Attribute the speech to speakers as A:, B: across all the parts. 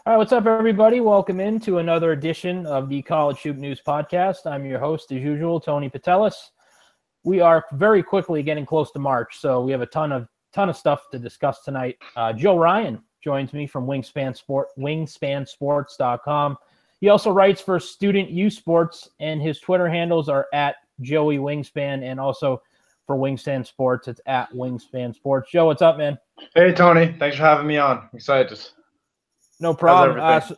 A: All right, what's up, everybody? Welcome into another edition of the College Hoop News Podcast. I'm your host, as usual, Tony Patelis. We are very quickly getting close to March, so we have a ton of stuff to discuss tonight. Joe Ryan joins me from wingspansports.com. He also writes for Student U Sports, and his Twitter handles are at Joey Wingspan, and also for Wingspan Sports, it's at Wingspan Sports. Joe, what's up, man?
B: Hey, Tony. Thanks for having me on. I'm excited.
A: No
B: How's
A: problem.
B: everything?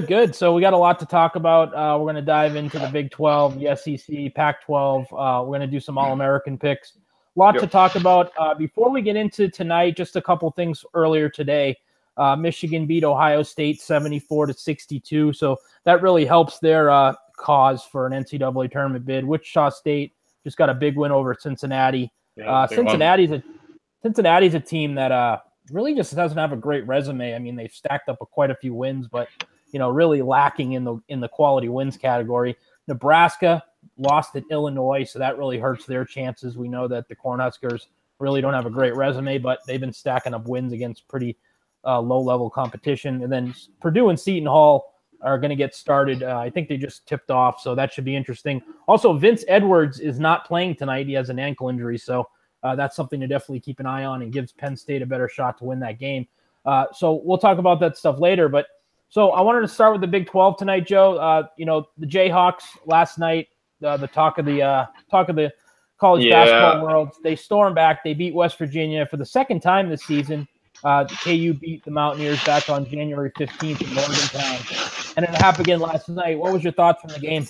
A: Good. So we got a lot to talk about. We're going to dive into the Big 12, the SEC, Pac-12. We're going to do some All-American picks. A lot to talk about. Before we get into tonight, just a couple things earlier today. Michigan beat Ohio State 74-62, so that really helps their cause for an NCAA tournament bid. Wichita State just got a big win over Cincinnati. Cincinnati's a team that really just doesn't have a great resume. I mean, they've stacked up quite a few wins, but really lacking in the quality wins category. Nebraska lost at Illinois, so that really hurts their chances. We know that the Cornhuskers really don't have a great resume, but they've been stacking up wins against pretty low-level competition. And then Purdue and Seton Hall are going to get started. I think they just tipped off, so that should be interesting. Also, Vince Edwards is not playing tonight. He has an ankle injury, so that's something to definitely keep an eye on and gives Penn State a better shot to win that game. So we'll talk about that stuff later. But so I wanted to start with the Big 12 tonight, Joe. The Jayhawks last night, the talk of the college basketball world. They stormed back. They beat West Virginia for the second time this season. KU beat the Mountaineers back on January 15th in Morgantown, and it happened again last night. What was your thoughts from the game?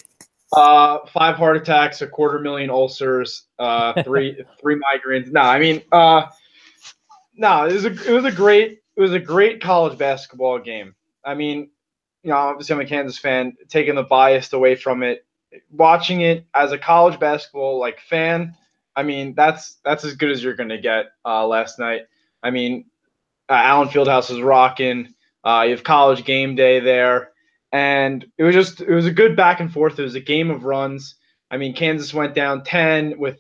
B: 5 heart attacks, 250,000 ulcers, three migraines. It was a great college basketball game. I mean, obviously I'm a Kansas fan, taking the bias away from it, watching it as a college basketball fan. I mean, that's as good as you're gonna get last night. I mean, Allen Fieldhouse was rocking. You have College Game Day there. And it was a good back and forth. It was a game of runs. I mean, Kansas went down 10 and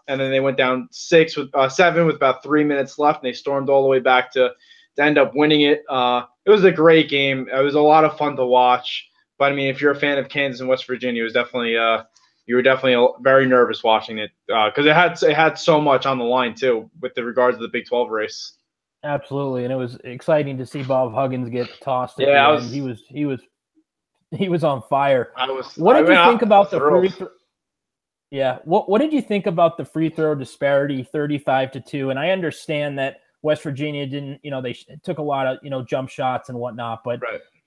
B: then they went down 7 with about 3 minutes left, and they stormed all the way back to end up winning it. It was a great game. It was a lot of fun to watch. But I mean, if you're a fan of Kansas and West Virginia, it was definitely you were definitely very nervous watching it because it had so much on the line too with the regards to the Big 12 race.
A: Absolutely, and it was exciting to see Bob Huggins get tossed at the end. He was on fire. What did you think about the free throw? Yeah. What did you think about the free throw disparity, 35-2? And I understand that West Virginia didn't, they took a lot of, jump shots and whatnot, but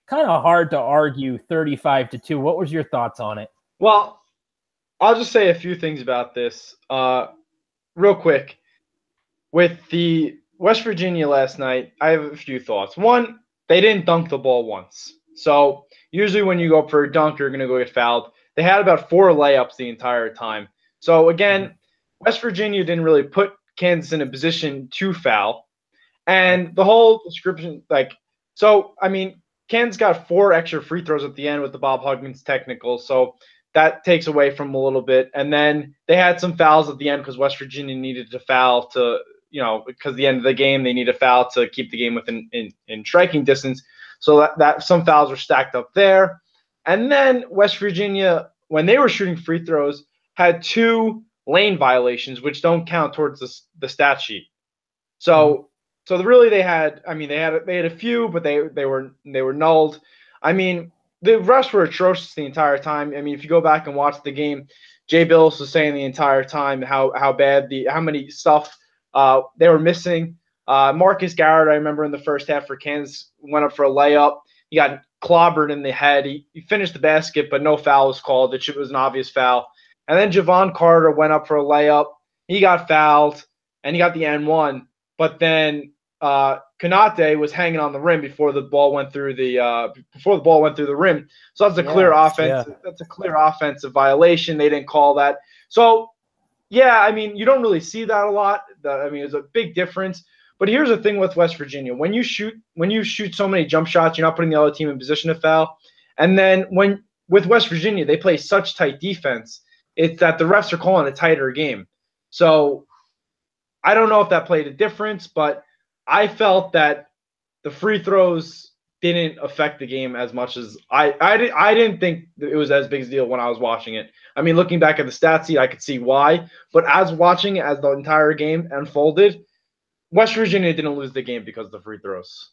A: kind of hard to argue 35-2. What was your thoughts on it?
B: Well, I'll just say a few things about this real quick. With the West Virginia last night, I have a few thoughts. One, they didn't dunk the ball once. So usually when you go for a dunk, you're going to go get fouled. They had about 4 layups the entire time. So, again, West Virginia didn't really put Kansas in a position to foul. And the whole description, Kansas got 4 extra free throws at the end with the Bob Huggins technical. So that takes away from a little bit. And then they had some fouls at the end because West Virginia needed to foul to, because the end of the game, they need a foul to keep the game within in striking distance. So that some fouls were stacked up there. And then West Virginia, when they were shooting free throws, had 2 lane violations, which don't count towards the stat sheet. So really they had a few, but they were nulled. I mean, the refs were atrocious the entire time. I mean, if you go back and watch the game, Jay Billis was saying the entire time how many stuff they were missing. Marcus Garrett, I remember in the first half for Kansas, went up for a layup. He got clobbered in the head. He finished the basket, but no foul was called. It was an obvious foul. And then Javon Carter went up for a layup. He got fouled, and he got the N1. But then Konate was hanging on the rim before the ball went through the rim. So that's a clear offense. Yeah. That's a clear offensive violation. They didn't call that. So, yeah, I mean, you don't really see that a lot. There's a big difference. But here's the thing with West Virginia. When you shoot so many jump shots, you're not putting the other team in position to foul. And then with West Virginia, they play such tight defense, it's that the refs are calling a tighter game. So I don't know if that played a difference, but I felt that the free throws didn't affect the game as much as I didn't think it was as big a deal when I was watching it. I mean, looking back at the stat sheet, I could see why. But as watching it as the entire game unfolded, West Virginia didn't lose the game because of the free throws.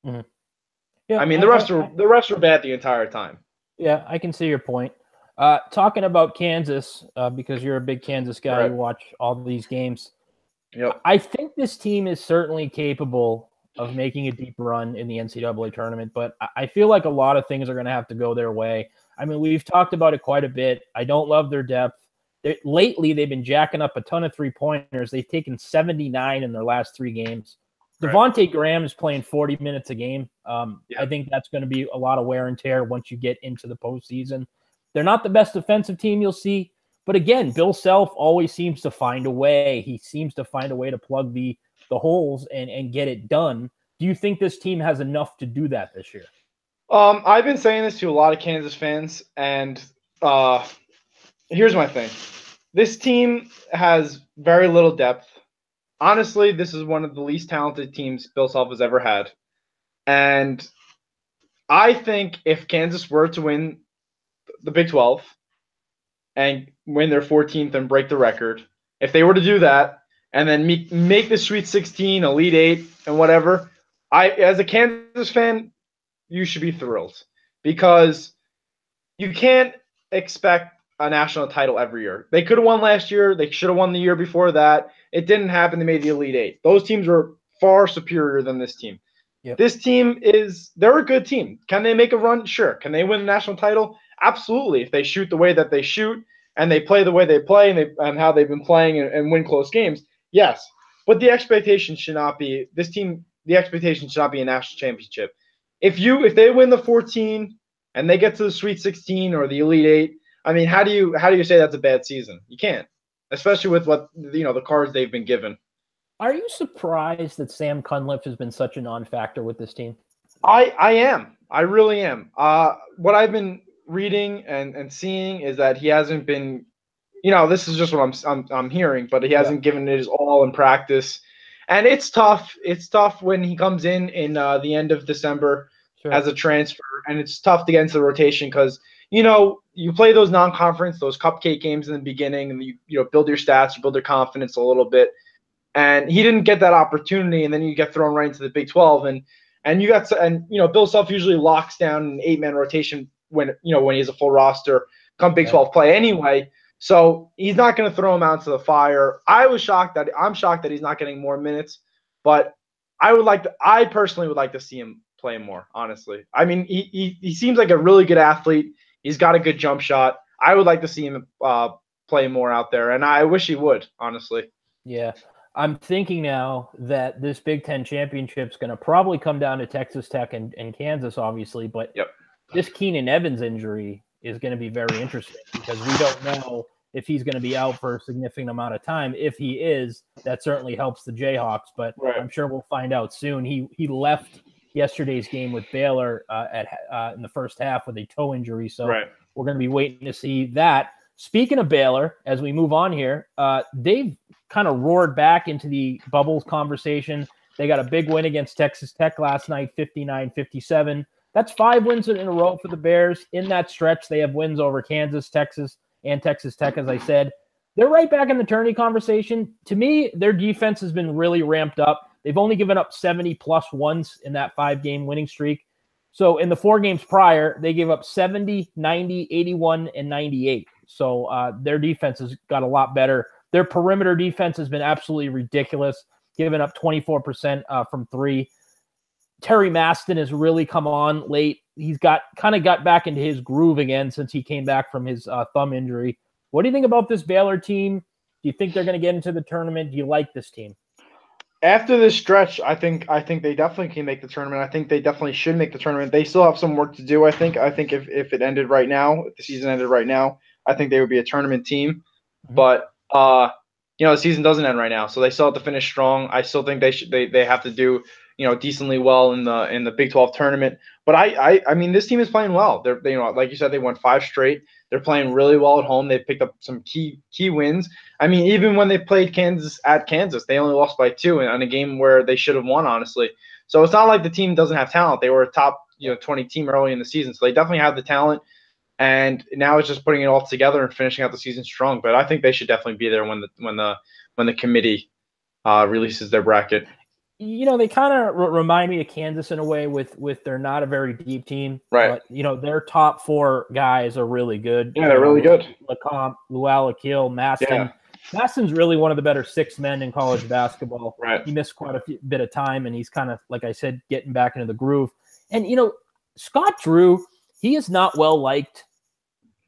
A: Mm-hmm. Yeah,
B: I mean, the rest were bad the entire time.
A: Yeah, I can see your point. Talking about Kansas, because you're a big Kansas guy, you watch all these games.
B: Yep.
A: I think this team is certainly capable of making a deep run in the NCAA tournament, but I feel like a lot of things are going to have to go their way. I mean, we've talked about it quite a bit. I don't love their depth. Lately, they've been jacking up a ton of three-pointers. They've taken 79 in their last 3 games. Devontae Graham is playing 40 minutes a game. I think that's going to be a lot of wear and tear once you get into the postseason. They're not the best defensive team you'll see. But again, Bill Self always seems to find a way. He seems to find a way to plug the holes and get it done. Do you think this team has enough to do that this year?
B: I've been saying this to a lot of Kansas fans, and here's my thing. This team has very little depth. Honestly, this is one of the least talented teams Bill Self has ever had. And I think if Kansas were to win the Big 12 and win their 14th and break the record, if they were to do that and then make the Sweet 16, Elite 8, and whatever, as a Kansas fan, you should be thrilled because you can't expect a national title every year. They could have won last year. They should have won the year before that. It didn't happen. They made the Elite 8. Those teams were far superior than this team. Yep. This team they're a good team. Can they make a run? Sure. Can they win the national title? Absolutely. If they shoot the way that they shoot and they play the way they play and how they've been playing and win close games, yes. But the expectation should not be this team. The expectation should not be a national championship. If they win the 14 and they get to the Sweet 16 or the Elite 8, I mean, how do you say that's a bad season? You can't, especially with what the cards they've been given.
A: Are you surprised that Sam Cunliffe has been such a non-factor with this team?
B: I am. I really am. What I've been reading and seeing is that he hasn't been, this is just what I'm hearing, but he hasn't given it his all in practice, and it's tough. It's tough when he comes in the end of December as a transfer, and it's tough to get into the rotation because you play those non-conference, those cupcake games in the beginning, and you build your stats, you build your confidence a little bit. And he didn't get that opportunity, and then you get thrown right into the Big 12, and Bill Self usually locks down an 8-man rotation when he has a full roster come Big 12 play anyway. So he's not going to throw him out to the fire. I'm shocked that he's not getting more minutes, but I personally would like to see him play more. Honestly, I mean he seems like a really good athlete. He's got a good jump shot. I would like to see him play more out there, and I wish he would, honestly.
A: Yeah. I'm thinking now that this Big Ten championship is going to probably come down to Texas Tech and Kansas, obviously, but this Keenan Evans injury is going to be very interesting because we don't know if he's going to be out for a significant amount of time. If he is, that certainly helps the Jayhawks, but I'm sure we'll find out soon. He left yesterday's game with Baylor in the first half with a toe injury, so we're going to be waiting to see that. Speaking of Baylor, as we move on here, they've kind of roared back into the bubbles conversation. They got a big win against Texas Tech last night, 59-57. That's 5 wins in a row for the Bears. In that stretch, they have wins over Kansas, Texas, and Texas Tech, as I said. They're right back in the tourney conversation. To me, their defense has been really ramped up. They've only given up 70-plus once in that 5-game winning streak. So in the 4 games prior, they gave up 70, 90, 81, and 98. So their defense has got a lot better. Their perimeter defense has been absolutely ridiculous, giving up 24% from 3. Terry Maston has really come on late. He's got back into his groove again since he came back from his thumb injury. What do you think about this Baylor team? Do you think they're going to get into the tournament? Do you like this team?
B: After this stretch, I think they definitely can make the tournament. I think they definitely should make the tournament. They still have some work to do, I think. I think if it ended right now, if the season ended right now, I think they would be a tournament team. Mm-hmm. But the season doesn't end right now, so they still have to finish strong. I still think they have to do decently well in the Big 12 tournament. But I mean this team is playing well. They're like you said, they won 5 straight. They're playing really well at home. They picked up some key wins. I mean, even when they played Kansas at Kansas, they only lost by 2 in a game where they should have won, honestly. So it's not like the team doesn't have talent. They were a top 20 team early in the season. So they definitely have the talent. And now it's just putting it all together and finishing out the season strong. But I think they should definitely be there when the committee releases their bracket.
A: They kind of remind me of Kansas in a way with they're not a very deep team.
B: Right.
A: But, their top 4 guys are really good.
B: Yeah, they're really good.
A: Lecomte, Lual Akil, Maston.
B: Yeah.
A: Maston's really one of the better 6 men in college basketball.
B: Right.
A: He missed quite a bit of time, and he's kind of, like I said, getting back into the groove. And, Scott Drew, he is not well liked,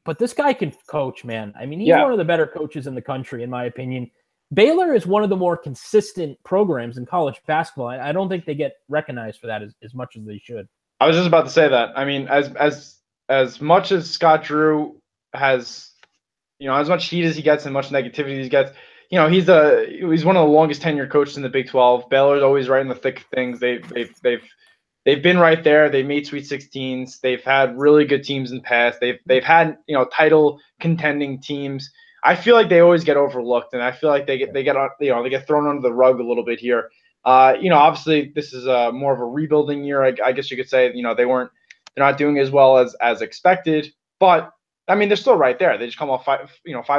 A: but this guy can coach, man. I mean, he's one of the better coaches in the country, in my opinion. Baylor is one of the more consistent programs in college basketball. I don't think they get recognized for that as much as they should.
B: I was just about to say that. I mean, as much as Scott Drew has, as much heat as he gets and much negativity he gets, he's one of the longest tenured coaches in the Big 12. Baylor's always right in the thick of things. They've been right there. They made Sweet 16s. They've had really good teams in the past. They've had title contending teams. I feel like they always get overlooked, and I feel like they get thrown under the rug a little bit here. Obviously this is more of a rebuilding year. I guess you could say they're not doing as well as expected, but I mean they're still right there. They just come off 5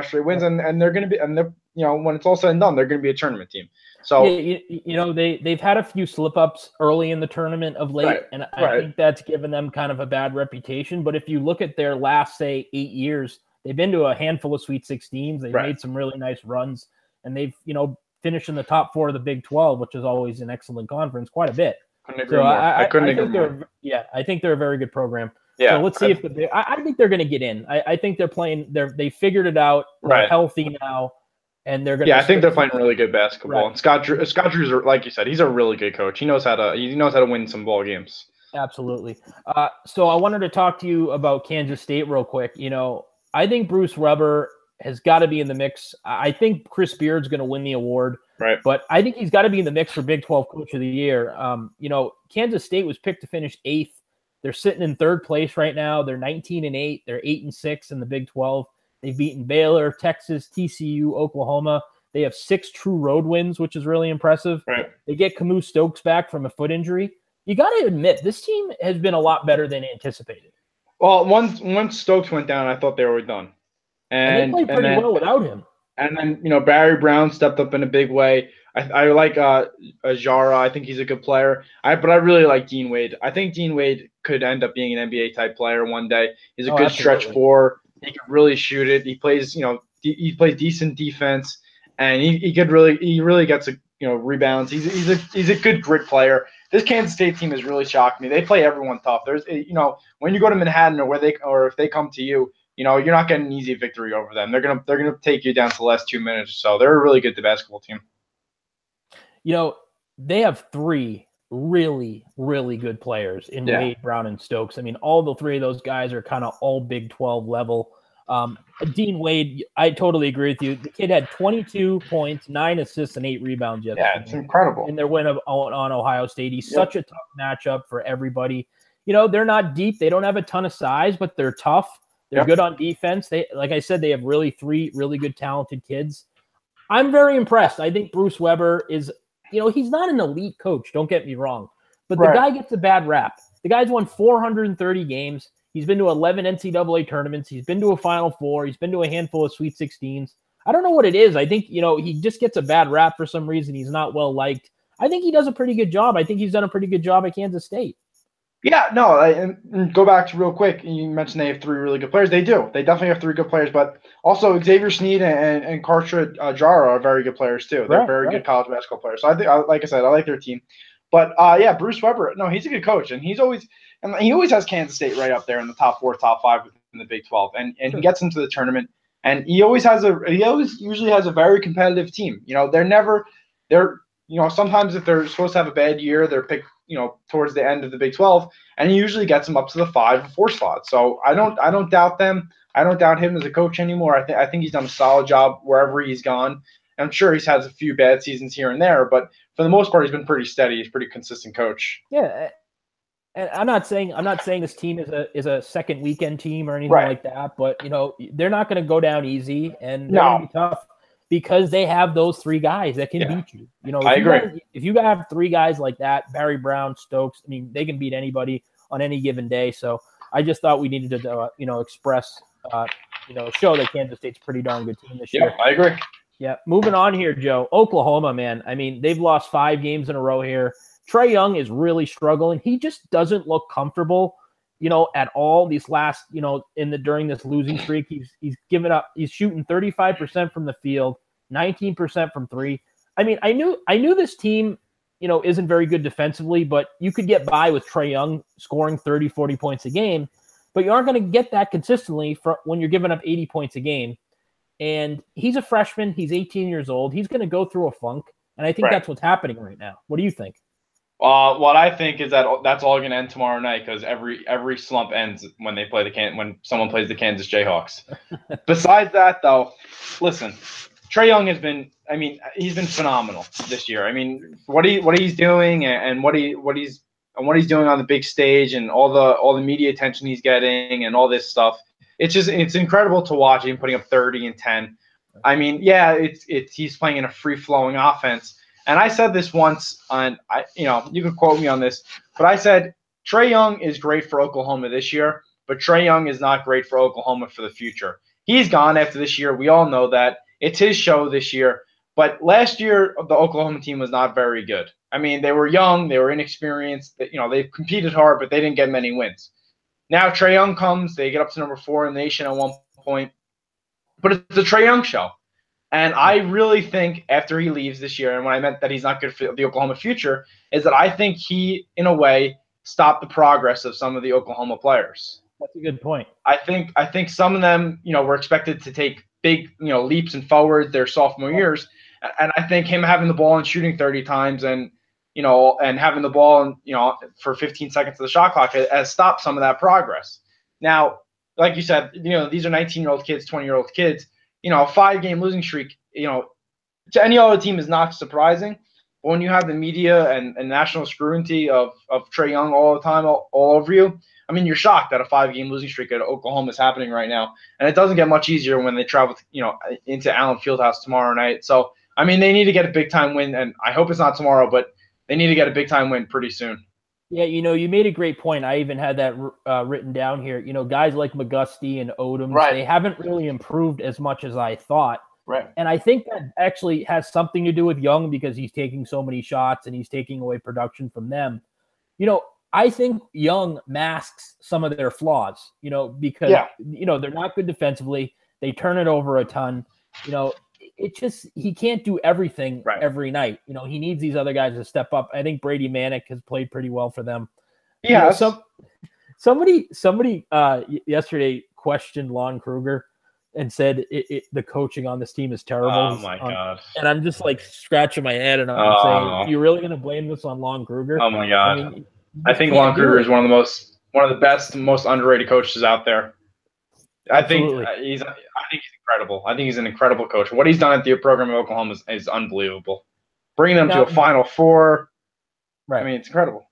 B: straight wins, and they're going to be, and they're when it's all said and done, they're going to be a tournament team. So
A: they've had a few slip ups early in the tournament of late, and I think that's given them kind of a bad reputation. But if you look at their last 8 years. They've been to a handful of Sweet 16s. They've made some really nice runs, and they've, finished in the top 4 of the Big 12, which is always an excellent conference, quite a bit.
B: Couldn't agree more. I
A: think they're a very good program.
B: Yeah.
A: So let's see if I think they're going to get in. I think they're playing. They figured it out. They're healthy now, and they're going.
B: Yeah, I think they're playing really good basketball. And Scott Drew's, like you said, he's a really good coach. He knows how to win some ball games.
A: Absolutely. So I wanted to talk to you about Kansas State real quick. I think Bruce Weber has got to be in the mix. I think Chris Beard's going to win the award, but I think he's got to be in the mix for Big 12 Coach of the Year. Kansas State was picked to finish 8th. They're sitting in 3rd place right now. They're 19-8. They're 8-6 in the Big 12. They've beaten Baylor, Texas, TCU, Oklahoma. They have 6 true road wins, which is really impressive.
B: Right.
A: They get Camus Stokes back from a foot injury. You got to admit, this team has been a lot better than anticipated.
B: Well, once Stokes went down, I thought they were done.
A: And they played pretty well without him.
B: And then, Barry Brown stepped up in a big way. I like Jara. I think he's a good player. But I really like Dean Wade. I think Dean Wade could end up being an NBA-type player one day. He's a good stretch 4. He can really shoot it. He plays, he plays decent defense, and he really gets rebounds. He's a good grit player. This Kansas State team has really shocked me. They play everyone tough. There's, when you go to Manhattan or if they come to you, you're not getting an easy victory over them. They're gonna take you down to the last 2 minutes. So they're a really good basketball team.
A: They have 3 really, really good players in Wade, Brown, and Stokes. I mean, all the 3 of those guys are kind of all Big 12 level. Dean Wade, I totally agree with you. The kid had 22 points, 9 assists, and 8 rebounds yesterday.
B: Yeah, it's incredible.
A: In their win on Ohio State. He's such a tough matchup for everybody. They're not deep. They don't have a ton of size, but they're tough. They're good on defense. Like I said, they have 3 really good, talented kids. I'm very impressed. I think Bruce Weber is, he's not an elite coach. Don't get me wrong. But the guy gets a bad rap. The guy's won 430 games. He's been to 11 NCAA tournaments. He's been to a Final Four. He's been to a handful of Sweet 16s. I don't know what it is. I think, he just gets a bad rap for some reason. He's not well liked. I think he does a pretty good job. I think he's done a pretty good job at Kansas State.
B: Yeah, no, and go back to real quick. You mentioned they have 3 really good players. They do. They definitely have 3 good players, but also Xavier Sneed and Kartra Jara are very good players too. They're very good college basketball players. So I think, like I said, I like their team. But Bruce Weber, no, he's a good coach, and he always has Kansas State right up there in the top 4, top 5 in the Big 12, and he gets into the tournament, and he always usually has a very competitive team. Sometimes if they're supposed to have a bad year, they're picked towards the end of the Big 12, and he usually gets them up to the 5 or 4 slot. So I don't doubt them. I don't doubt him as a coach anymore. I think he's done a solid job wherever he's gone. I'm sure he's had a few bad seasons here and there, but for the most part, he's been pretty steady. He's a pretty consistent coach.
A: Yeah, and I'm not saying this team is a second weekend team or anything like that, but they're not going to go down easy, and they're going to be tough because they have those 3 guys that can beat you.
B: I agree.
A: If you have 3 guys like that, Barry Brown, Stokes, I mean, they can beat anybody. on any given day. So I just thought we needed to, express, show that Kansas State's a pretty darn good team this year.
B: Yeah, I agree.
A: Yeah. Moving on here, Joe. Oklahoma, man. I mean, they've lost 5 games in a row here. Trae Young is really struggling. He just doesn't look comfortable, at all. These last, during this losing streak, he's given up. He's shooting 35% from the field, 19% from 3. I mean, I knew this team, isn't very good defensively, but you could get by with Trae Young scoring 30, 40 points a game, but you aren't going to get that consistently when you're giving up 80 points a game. And he's a freshman. He's 18 years old. He's going to go through a funk, and I think that's what's happening right now. What do you think?
B: What I think is that's all going to end tomorrow night, because every slump ends when when someone plays the Kansas Jayhawks. Besides that, though, listen, Trae Young he's been phenomenal this year. I mean, what he's doing and what he's doing on the big stage, and all the media attention he's getting and all this stuff. It's incredible to watch him putting up 30 and 10. I mean, yeah, he's playing in a free-flowing offense. And I said this once, you can quote me on this, but I said Trae Young is great for Oklahoma this year, but Trae Young is not great for Oklahoma for the future. He's gone after this year. We all know that. It's his show this year. But last year, the Oklahoma team was not very good. I mean, they were young, they were inexperienced. They competed hard, but they didn't get many wins. Now Trae Young comes, they get up to number 4 in the nation at one point, but it's the Trae Young show. And I really think after he leaves this year, and when I meant that he's not good for the Oklahoma future, is that I think he, in a way, stopped the progress of some of the Oklahoma players.
A: That's a good point.
B: I think some of them, were expected to take big, leaps and forward their sophomore years. And I think him having the ball and shooting 30 times and having the ball, for 15 seconds of the shot clock has stopped some of that progress. Now, like you said, these are 19-year-old kids, 20-year-old kids. A 5-game losing streak, to any other team is not surprising. But when you have the media and national scrutiny of Trae Young all the time, all over you, I mean, you're shocked that a 5-game losing streak at Oklahoma is happening right now. And it doesn't get much easier when they travel, into Allen Fieldhouse tomorrow night. So, I mean, they need to get a big-time win, and I hope it's not tomorrow, but they need to get a big-time win pretty soon.
A: Yeah, you made a great point. I even had that written down here. Guys like McGusty and Odom, they haven't really improved as much as I thought.
B: Right.
A: And I think that actually has something to do with Young, because he's taking so many shots and he's taking away production from them. I think Young masks some of their flaws, because, they're not good defensively. They turn it over a ton. He can't do everything every night. He needs these other guys to step up. I think Brady Manick has played pretty well for them.
B: Yeah.
A: Somebody yesterday questioned Lon Kruger and said the coaching on this team is terrible.
B: Oh my God.
A: And I'm just like scratching my head and I'm saying, you're really going to blame this on Lon Kruger?
B: Oh my God. I think Lon Kruger is one of the best, most underrated coaches out there. I think he's incredible. I think he's an incredible coach. What he's done at the program in Oklahoma is unbelievable. Bringing them to a Final Four. Right. I mean, it's incredible.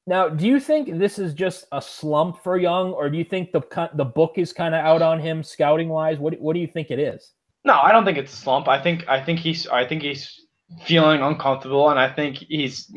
A: Now, do you think this is just a slump for Young, or do you think the book is kind of out on him scouting wise? What do you think it is?
B: No, I don't think it's a slump. I think he's feeling uncomfortable, and I think he's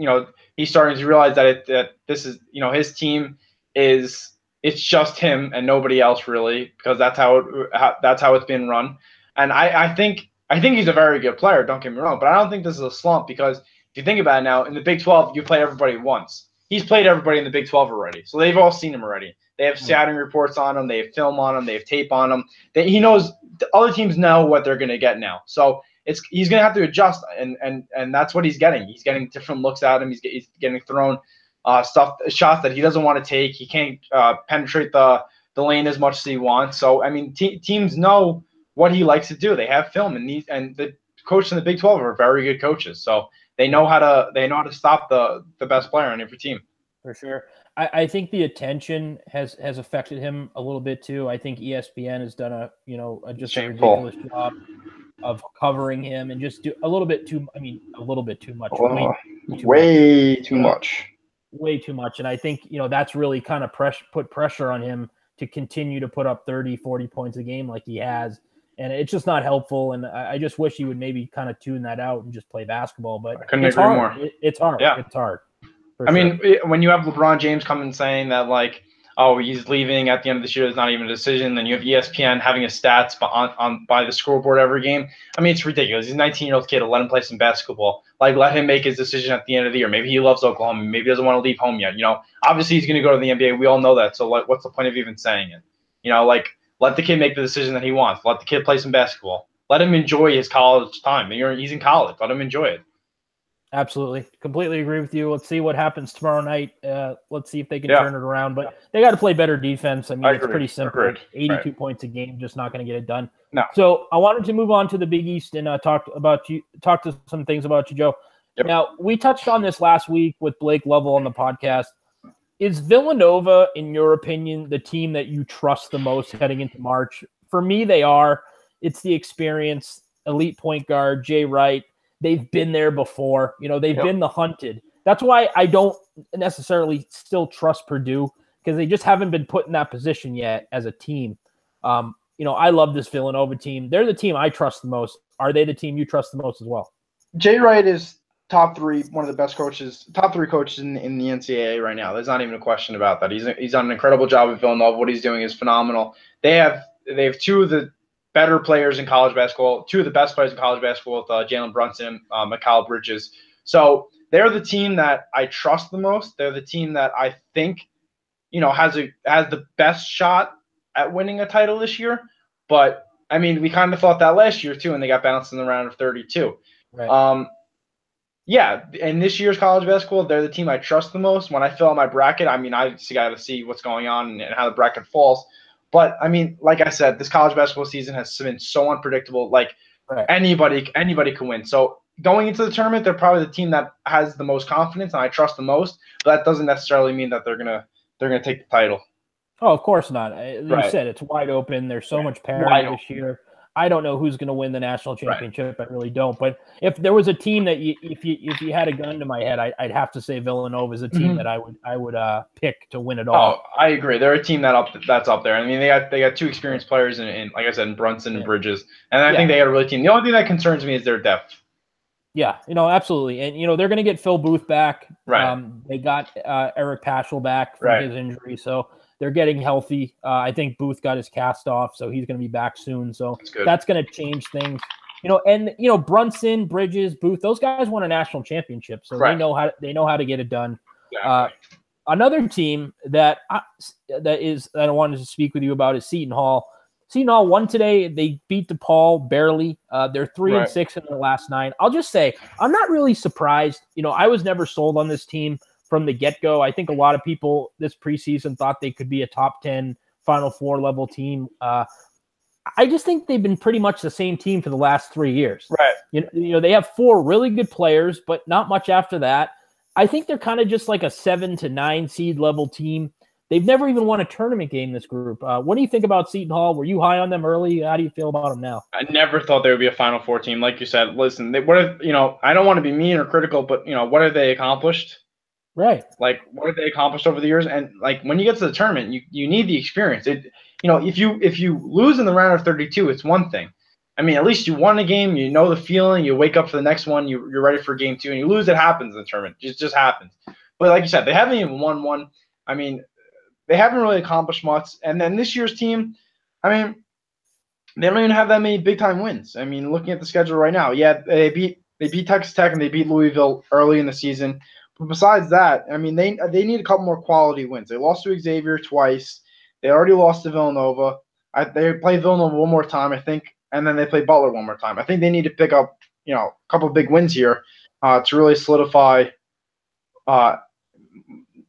B: starting to realize that this is his team is. It's just him and nobody else, really, because that's how it's been run. And I think he's a very good player. Don't get me wrong, but I don't think this is a slump, because if you think about it now, in the Big 12, you play everybody once. He's played everybody in the Big 12 already, so they've all seen him already. They have scouting reports on him. They have film on him. They have tape on him. He knows the other teams know what they're going to get now. So he's going to have to adjust, and that's what he's getting. He's getting different looks at him. He's getting thrown shots that he doesn't want to take. He can't penetrate the lane as much as he wants. So, I mean, teams know what he likes to do. They have film, and the coaches in the Big 12 are very good coaches. So they know how to stop the best player on every team.
A: For sure. I think the attention has affected him a little bit too. I think ESPN has done a ridiculous job of covering him and just do a little bit too much.
B: Way too much.
A: Way too much. And I think, that's really kind of put pressure on him to continue to put up 30, 40 points a game like he has. And it's just not helpful. And I just wish he would maybe kind of tune that out and just play basketball. But
B: I couldn't agree more.
A: It's hard.
B: Yeah.
A: It's hard.
B: I mean, when you have LeBron James coming saying that, like, oh, he's leaving at the end of this year, there's not even a decision. Then you have ESPN having his stats by the scoreboard every game. I mean, it's ridiculous. He's a 19-year-old kid. Let him play some basketball. Like, let him make his decision at the end of the year. Maybe he loves Oklahoma. Maybe he doesn't want to leave home yet. Obviously he's going to go to the NBA. We all know that. So, like, what's the point of even saying it? Like, let the kid make the decision that he wants. Let the kid play some basketball. Let him enjoy his college time. He's in college. Let him enjoy it.
A: Absolutely. Completely agree with you. Let's see what happens tomorrow night. Let's see if they can turn it around. But they got to play better defense. I mean, it's pretty simple. 82 points a game, just not going to get it done.
B: No.
A: So I wanted to move on to the Big East and talk to some things about you, Joe. Yep. Now, we touched on this last week with Blake Lovell on the podcast. Is Villanova, in your opinion, the team that you trust the most heading into March? For me, they are. It's the experience, elite point guard, Jay Wright. They've been there before. They've been the hunted. That's why I don't necessarily still trust Purdue, because they just haven't been put in that position yet as a team. I love this Villanova team. They're the team I trust the most. Are they the team you trust the most as well?
B: Jay Wright is top three, one of the best coaches, top three coaches in the NCAA right now. There's not even a question about that. He's done an incredible job at Villanova. What he's doing is phenomenal. They have two of the better players in college basketball, two of the best players in college basketball with Jalen Brunson, Mikal Bridges. So they're the team that I trust the most. They're the team that I think, has the best shot at winning a title this year. But I mean, we kind of thought that last year too, and they got bounced in the round of 32.
A: Right.
B: Yeah, in this year's college basketball, they're the team I trust the most. When I fill out my bracket, I mean, I just got to see what's going on and how the bracket falls. But I mean, like I said, this college basketball season has been so unpredictable. Like anybody can win. So going into the tournament, they're probably the team that has the most confidence, and I trust the most. But that doesn't necessarily mean that they're gonna take the title.
A: Oh, of course not. You said it's wide open. There's so much parity this year. I don't know who's going to win the national championship. I really don't. But if there was a team that if you had a gun to my head, I'd have to say Villanova is a team that I would pick to win it all.
B: Oh, I agree. They're a team that's up there. I mean, they got two experienced players in like I said, in Brunson and Bridges, and I think they got a really team. The only thing that concerns me is their depth.
A: Yeah, absolutely, and they're going to get Phil Booth back.
B: Right.
A: They got Eric Paschal back from his injury, so they're getting healthy. I think Booth got his cast off, so he's going to be back soon. So that's going to change things. And Brunson, Bridges, Booth, those guys won a national championship, so they know how to get it done. Exactly. Another team that I wanted to speak with you about is Seton Hall. Seton Hall won today. They beat DePaul barely. They're 3-6 in their last 9. I'll just say I'm not really surprised. I was never sold on this team from the get-go. I think a lot of people this preseason thought they could be a top 10 Final Four level team. I just think they've been pretty much the same team for the last 3 years.
B: Right.
A: They have 4 really good players, but not much after that. I think they're kind of just like a 7 to 9 seed level team. They've never even won a tournament game, this group. What do you think about Seton Hall? Were you high on them early? How do you feel about them now?
B: I never thought they would be a Final Four team. Like you said, listen, I don't want to be mean or critical, but, what have they accomplished?
A: Right.
B: Like, what have they accomplished over the years? And, like, when you get to the tournament, you need the experience. If you lose in the round of 32, it's one thing. I mean, at least you won a game. You know the feeling. You wake up for the next one. You're ready for game 2. And you lose, it happens in the tournament. It just happens. But like you said, they haven't even won one. I mean, they haven't really accomplished much. And then this year's team, I mean, they don't even have that many big-time wins. I mean, looking at the schedule right now, they beat Texas Tech and they beat Louisville early in the season. But besides that, I mean, they need a couple more quality wins. They lost to Xavier twice. They already lost to Villanova. They play Villanova one more time, I think, and then they play Butler one more time. I think they need to pick up, a couple of big wins here to really solidify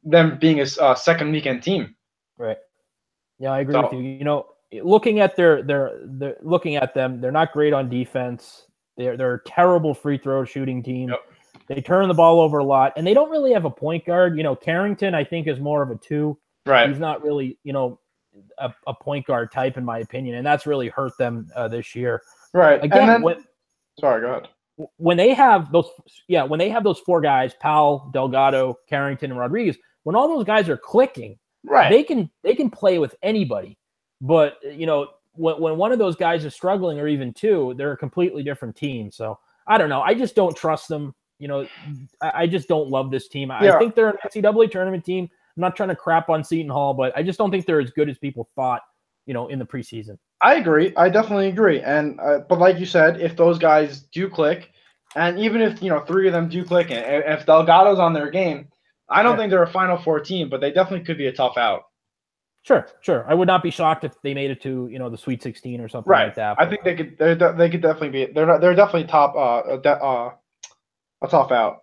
B: them being a second weekend team.
A: Right. Yeah, I agree with you. Looking at looking at them, they're not great on defense. They're a terrible free throw shooting team.
B: Yep.
A: They turn the ball over a lot, and they don't really have a point guard. Carrington, I think, is more of a 2.
B: Right.
A: He's not really, a point guard type, in my opinion, and that's really hurt them this year.
B: Right.
A: Again,
B: sorry, go ahead.
A: When they have those 4 guys, Powell, Delgado, Carrington, and Rodriguez, when all those guys are clicking,
B: right,
A: they can play with anybody. But when one of those guys is struggling, or even 2, they're a completely different team. So I don't know. I just don't trust them. I just don't love this team. I think they're an NCAA tournament team. I'm not trying to crap on Seton Hall, but I just don't think they're as good as people thought, in the preseason.
B: I agree. I definitely agree. And but like you said, if those guys do click, and even if 3 of them do click, and if Delgado's on their game, I don't think they're a Final Four team, but they definitely could be a tough out.
A: Sure. I would not be shocked if they made it to the Sweet 16 or something like that.
B: I think they could. They could definitely be. They're definitely top. A tough out.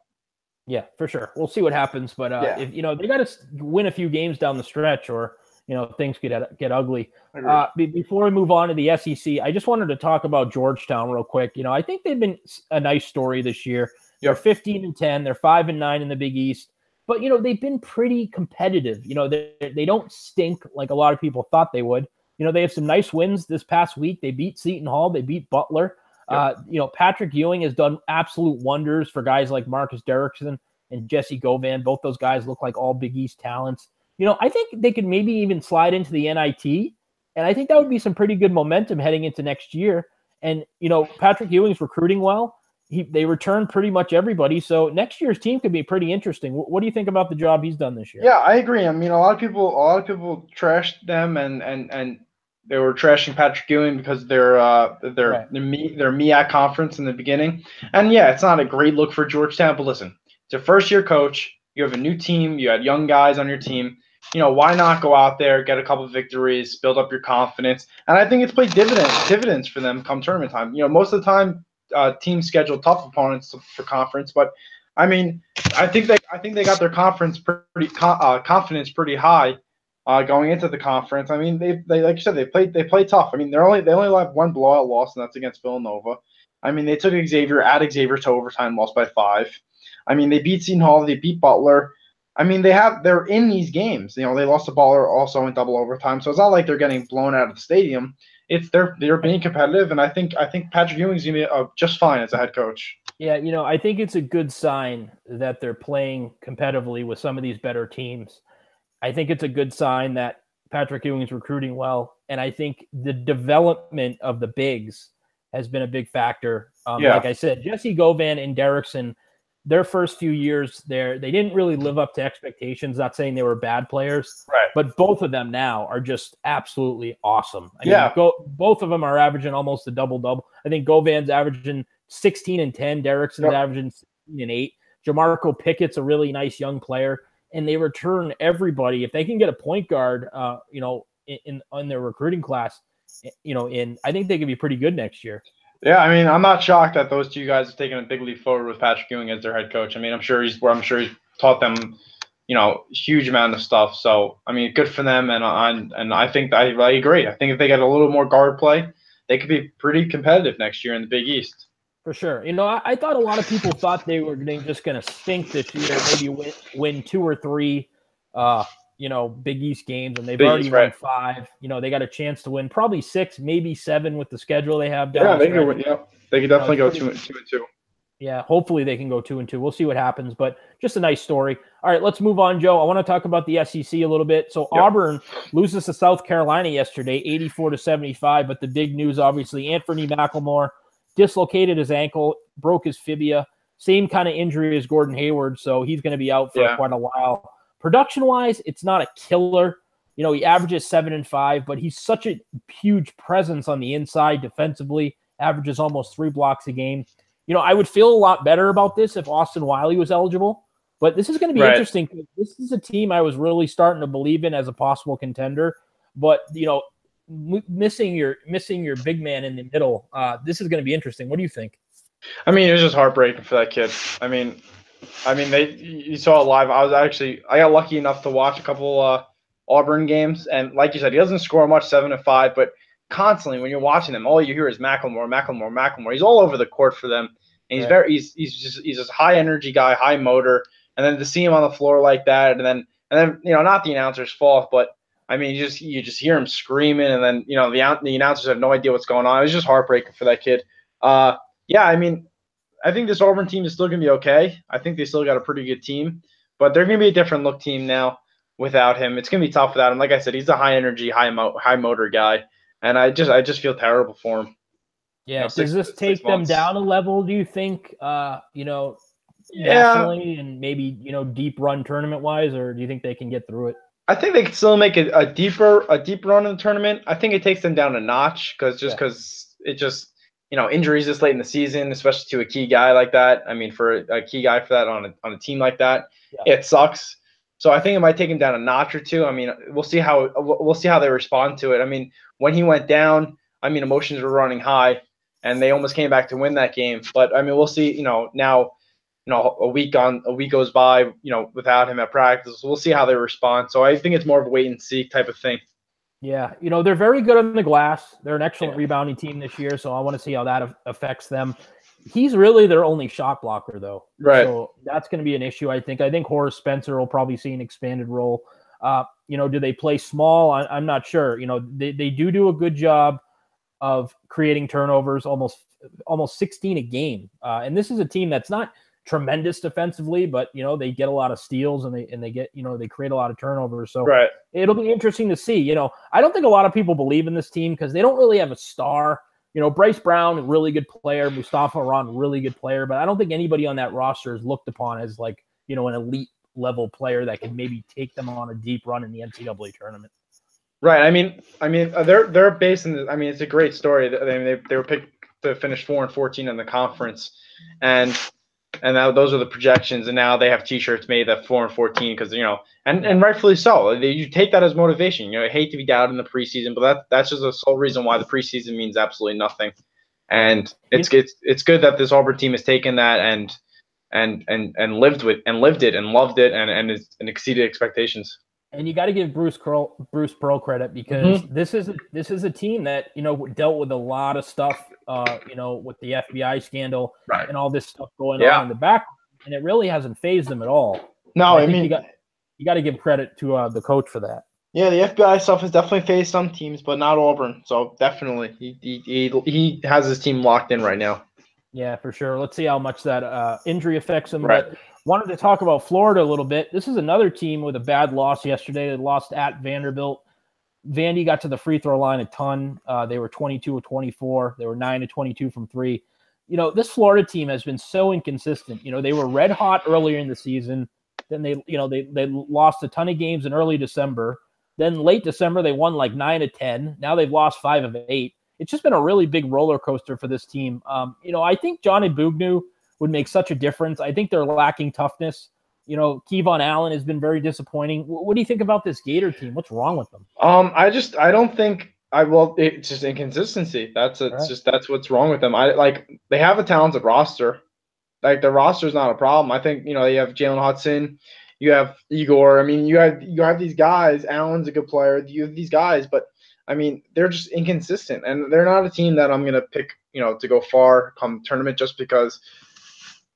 A: Yeah, for sure. We'll see what happens, but if they got to win a few games down the stretch, or things get ugly. Before we move on to the SEC, I just wanted to talk about Georgetown real quick. I think they've been a nice story this year. They're 15-10. They're 5-9 in the Big East. But, they've been pretty competitive. They don't stink like a lot of people thought they would. They have some nice wins this past week. They beat Seton Hall. They beat Butler. Patrick Ewing has done absolute wonders for guys like Marcus Derrickson and Jesse Govan. Both those guys look like all Big East talents. I think they could maybe even slide into the NIT. And I think that would be some pretty good momentum heading into next year. And, Patrick Ewing's recruiting well. They returned pretty much everybody. So next year's team could be pretty interesting. What do you think about the job he's done this year?
B: Yeah, I agree. I mean, a lot of people trashed them and they were trashing Patrick Ewing because their MEAC conference in the beginning. And yeah, it's not a great look for Georgetown, but listen, it's a first-year coach. You have a new team. You had young guys on your team. Why not go out there, get a couple of victories, build up your confidence? And I think it's played dividends for them come tournament time. Most of the time, teams schedule tough opponents for conference, but I mean, I think they got their confidence pretty high going into the conference. I mean, they like you said, they play tough. I mean, they only have one blowout loss, and that's against Villanova. I mean, they took Xavier to overtime, lost by 5. I mean, they beat Seton Hall, they beat Butler. I mean, they're in these games. They lost to Butler also in double overtime, so it's not like they're getting blown out of the stadium. It's they're being competitive, and I think Patrick Ewing's gonna be just fine as a head coach.
A: Yeah, I think it's a good sign that they're playing competitively with some of these better teams. I think it's a good sign that Patrick Ewing's recruiting well, and I think the development of the bigs has been a big factor. Like I said, Jesse Govan and Derrickson, their first few years there, they didn't really live up to expectations. Not saying they were bad players,
B: right?
A: But both of them now are just absolutely awesome. I mean, both of them are averaging almost a double-double. I think Govan's averaging 16 and 10. Derrickson's averaging 16 and 8. Jamarco Pickett's a really nice young player, and they return everybody. If they can get a point guard, in their recruiting class, I think they could be pretty good next year.
B: Yeah, I mean, I'm not shocked that those two guys have taken a big leap forward with Patrick Ewing as their head coach. I mean, I'm sure he's taught them, huge amount of stuff. So, I mean, good for them. And I think I agree. I think if they get a little more guard play, they could be pretty competitive next year in the Big East.
A: For sure. I thought a lot of people thought they were just going to stink this year, maybe win 2 or 3, Big East games, and they've already won 5. They got a chance to win probably 6, maybe 7 with the schedule they have.
B: They could definitely go 2 and 2.
A: Yeah, hopefully they can go 2 and 2. We'll see what happens, but just a nice story. All right, let's move on, Joe. I want to talk about the SEC a little bit. So Auburn loses to South Carolina yesterday, 84-75. But the big news, obviously, Anthony McLemore dislocated his ankle, broke his fibia, same kind of injury as Gordon Hayward, so he's going to be out for quite a while. Production-wise, it's not a killer. He averages 7 and 5, but he's such a huge presence on the inside defensively, averages almost 3 blocks a game. I would feel a lot better about this if Austin Wiley was eligible, but this is going to be interesting. This is a team I was really starting to believe in as a possible contender, but, missing your big man in the middle, this is going to be interesting. What do you think?
B: I mean, it was just heartbreaking for that kid. I mean, you saw it live. I got lucky enough to watch a couple Auburn games, and like you said, he doesn't score much, 7 and 5, but constantly when you're watching him, all you hear is McLemore. He's all over the court for them, and he's just high energy guy, high motor, and then to see him on the floor like that, and then not the announcer's fault, but I mean, you just hear him screaming, and then the announcers have no idea what's going on. It was just heartbreaking for that kid. I mean, I think this Auburn team is still going to be okay. I think they still got a pretty good team, but they're going to be a different look team now without him. It's going to be tough without him. Like I said, he's a high energy, high motor guy, and I just feel terrible for him.
A: Yeah. Does this take them down a level, do you think? nationally and maybe, deep run tournament wise, or do you think they can get through it?
B: I think they could still make a deeper run in the tournament. I think it takes them down a notch because injuries this late in the season, especially to a key guy like that. I mean, for a key guy for that on a team like that, it sucks. So I think it might take him down a notch or two. I mean, we'll see how they respond to it. I mean, when he went down, I mean, emotions were running high, and they almost came back to win that game. But I mean, we'll see. Now, a week goes by, without him at practice. We'll see how they respond. So I think it's more of a wait and see type of thing.
A: Yeah, they're very good on the glass. They're an excellent rebounding team this year, so I want to see how that affects them. He's really their only shot blocker, though.
B: Right.
A: So that's going to be an issue, I think. I think Horace Spencer will probably see an expanded role. Do they play small? I'm not sure. They do a good job of creating turnovers, almost 16 a game. And this is a team that's not tremendous defensively, but they get a lot of steals and they get they create a lot of turnovers. So it'll be interesting to see. I don't think a lot of people believe in this team because they don't really have a star. Bryce Brown, a really good player. Mustafa Ron, really good player. But I don't think anybody on that roster is looked upon as an elite level player that can maybe take them on a deep run in the NCAA tournament.
B: Right. I mean, they're based in. I mean, it's a great story. They were picked to finish 4-14 in the conference, and now those are the projections. And now they have T-shirts made that 4-14 because and rightfully so. You take that as motivation. I hate to be doubted in the preseason, but that's just the sole reason why the preseason means absolutely nothing. And it's good that this Auburn team has taken that and lived it and loved it and exceeded expectations.
A: And you got to give Bruce Pearl credit because this is a team that dealt with a lot of stuff, with the FBI scandal and all this stuff going on in the back, and it really hasn't fazed them at all.
B: No,
A: I mean you got to give credit to the coach for that.
B: Yeah, the FBI stuff has definitely phased some teams, but not Auburn. So definitely, he has his team locked in right now.
A: Yeah, for sure. Let's see how much that injury affects him. Right. But wanted to talk about Florida a little bit. This is another team with a bad loss yesterday. They lost at Vanderbilt. Vandy got to the free throw line a ton. They were 22 of 24. They were 9 of 22 from three. This Florida team has been so inconsistent. They were red hot earlier in the season. Then they lost a ton of games in early December. Then late December, they won 9 of 10. Now they've lost 5 of 8. It's just been a really big roller coaster for this team. I think Johnny Bugnu would make such a difference. I think they're lacking toughness. Kevon Allen has been very disappointing. What do you think about this Gator team? What's wrong with them?
B: I don't think it's just inconsistency. That's what's wrong with them. They have a talented roster. Their roster is not a problem. I think, you have Jalen Hudson, you have Igor. I mean, you have these guys. Allen's a good player. You have these guys, but I mean, they're just inconsistent, and they're not a team that I'm going to pick, to go far come tournament just because,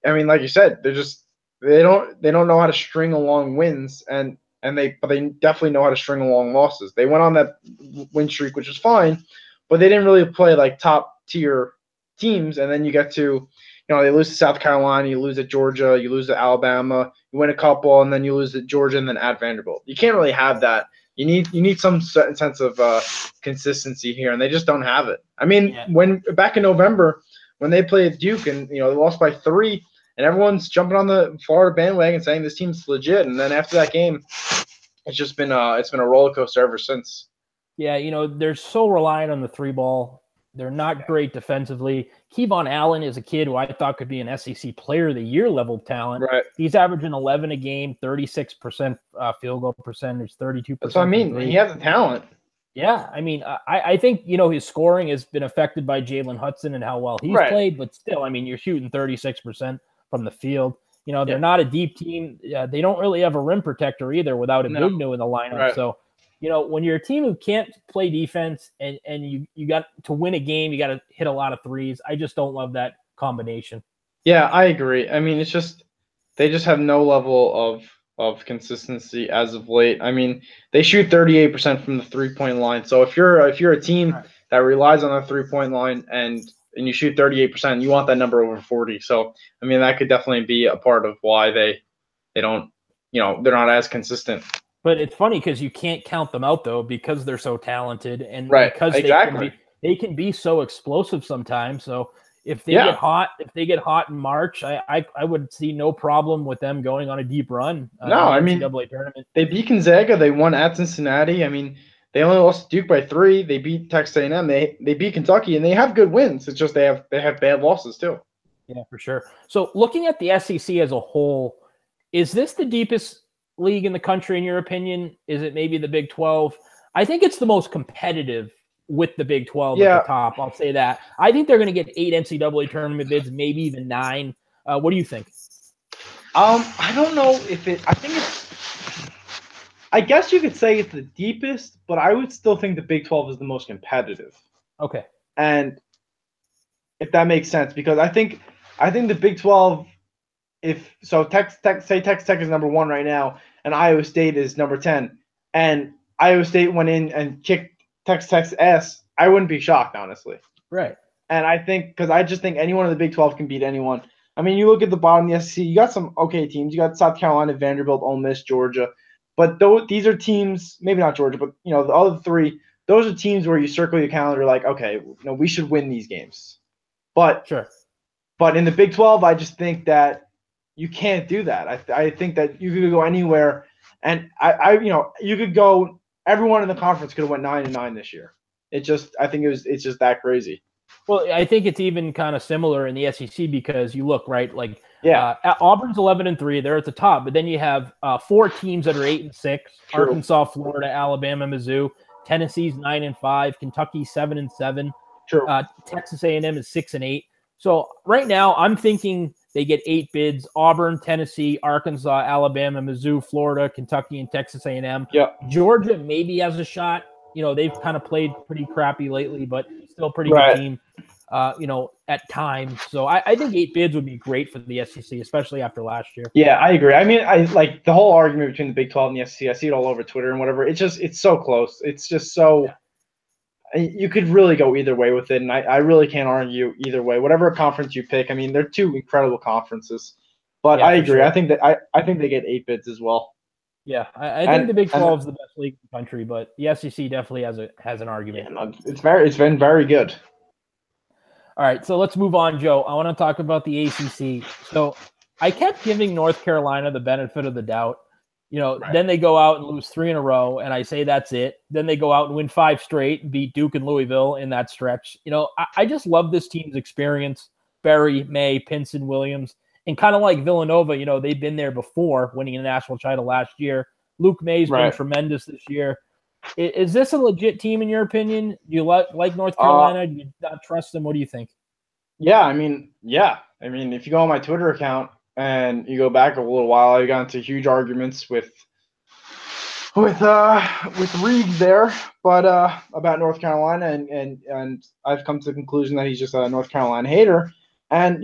B: I mean, like you said, they don't know how to string along wins, but they definitely know how to string along losses. They went on that win streak, which is fine, but they didn't really play top tier teams. And then you get to, they lose to South Carolina, you lose at Georgia, you lose to Alabama, you win a couple, and then you lose to Georgia and then at Vanderbilt. You can't really have that. You need some certain sense of consistency here, and they just don't have it. I mean, when back in November when they played Duke and they lost by 3, and everyone's jumping on the Florida bandwagon saying this team's legit, and then after that game, it's been a roller coaster ever since.
A: Yeah, they're so reliant on the 3 ball. They're not great defensively. Kevon Allen is a kid who I thought could be an SEC Player of the Year level talent.
B: Right.
A: He's averaging 11 a game, 36% field goal percentage, 32%.
B: That's what I mean. He has the talent.
A: Yeah, I mean, I think his scoring has been affected by Jalen Hudson and how well he's played, but still, I mean, you're shooting 36% from the field. They're not a deep team. They don't really have a rim protector either without a Bugno in the lineup.
B: Right.
A: So, when you're a team who can't play defense and you got to win a game, you got to hit a lot of threes. I just don't love that combination.
B: Yeah, I agree. I mean, they just have no level of consistency as of late. I mean, they shoot 38% from the 3-point line. So if you're a team that relies on the 3-point line and you shoot 38%, you want that number over 40. So I mean, that could definitely be a part of why they don't, they're not as consistent.
A: But it's funny because you can't count them out though because they're so talented and because they can be so explosive sometimes. So if they get hot in March, I would see no problem with them going on a deep run.
B: No, I mean,
A: NCAA tournament.
B: They beat Gonzaga. They won at Cincinnati. I mean, they only lost to Duke by 3. They beat Texas A&M. They beat Kentucky, and they have good wins. It's just they have bad losses too.
A: Yeah, for sure. So looking at the SEC as a whole, is this the deepest league in the country in your opinion? Is it maybe the Big 12? I think it's the most competitive with the Big 12 at the top. I'll say that. I think they're going to get 8 NCAA tournament bids, maybe even 9. What do you think?
B: I don't know if it. I guess you could say it's the deepest, but I would still think the Big 12 is the most competitive.
A: Okay.
B: And if that makes sense, because I think the Big 12, Texas Tech is number 1 right now, and Iowa State is number 10, and Iowa State went in and kicked Texas Tech's ass, I wouldn't be shocked, honestly.
A: Right.
B: And I just think anyone in the Big 12 can beat anyone. I mean, you look at the bottom of the SEC, you got some okay teams. You got South Carolina, Vanderbilt, Ole Miss, Georgia. But these are teams, maybe not Georgia, but the other 3, those are teams where you circle your calendar like, okay, we should win these games. But in the Big 12, I just think that you can't do that. I think that you could go anywhere, and you could go. Everyone in the conference could have went 9-9 this year. It's just that crazy.
A: Well, I think it's even kind of similar in the SEC because you look right, like Auburn's 11-3, they're at the top, but then you have 4 teams that are 8-6:
B: True.
A: Arkansas, Florida, Alabama, Mizzou. Tennessee's 9-5, Kentucky 7-7.
B: True.
A: Texas A&M is 6-8. So right now, I'm thinking they get 8 bids: Auburn, Tennessee, Arkansas, Alabama, Mizzou, Florida, Kentucky, and Texas A&M.
B: Yeah.
A: Georgia maybe has a shot. They've kind of played pretty crappy lately, but still a pretty good team, at times. So I think 8 bids would be great for the SEC, especially after last year.
B: Yeah, I agree. I mean, I like the whole argument between the Big 12 and the SEC. I see it all over Twitter and whatever. It's so close. It's just so you could really go either way with it, and I really can't argue either way. Whatever conference you pick, I mean, they're 2 incredible conferences. But I agree. Sure. I think they get 8 bids as well.
A: Yeah, I think the Big 12 is the best league in the country, but the SEC definitely has an argument.
B: Yeah, it's been very good.
A: All right, so let's move on, Joe. I want to talk about the ACC. So I kept giving North Carolina the benefit of the doubt. Then they go out and lose 3 in a row, and I say that's it. Then they go out and win 5 straight and beat Duke and Louisville in that stretch. I just love this team's experience. Berry, May, Pinson, Williams. And kind of like Villanova, they've been there before, winning a national title last year. Luke May's been tremendous this year. Is this a legit team in your opinion? Do you like North Carolina? Do you not trust them? What do you think?
B: Yeah, I mean, if you go on my Twitter account and you go back a little while, I got into huge arguments with Reed there, but about North Carolina, and I've come to the conclusion that he's just a North Carolina hater. And,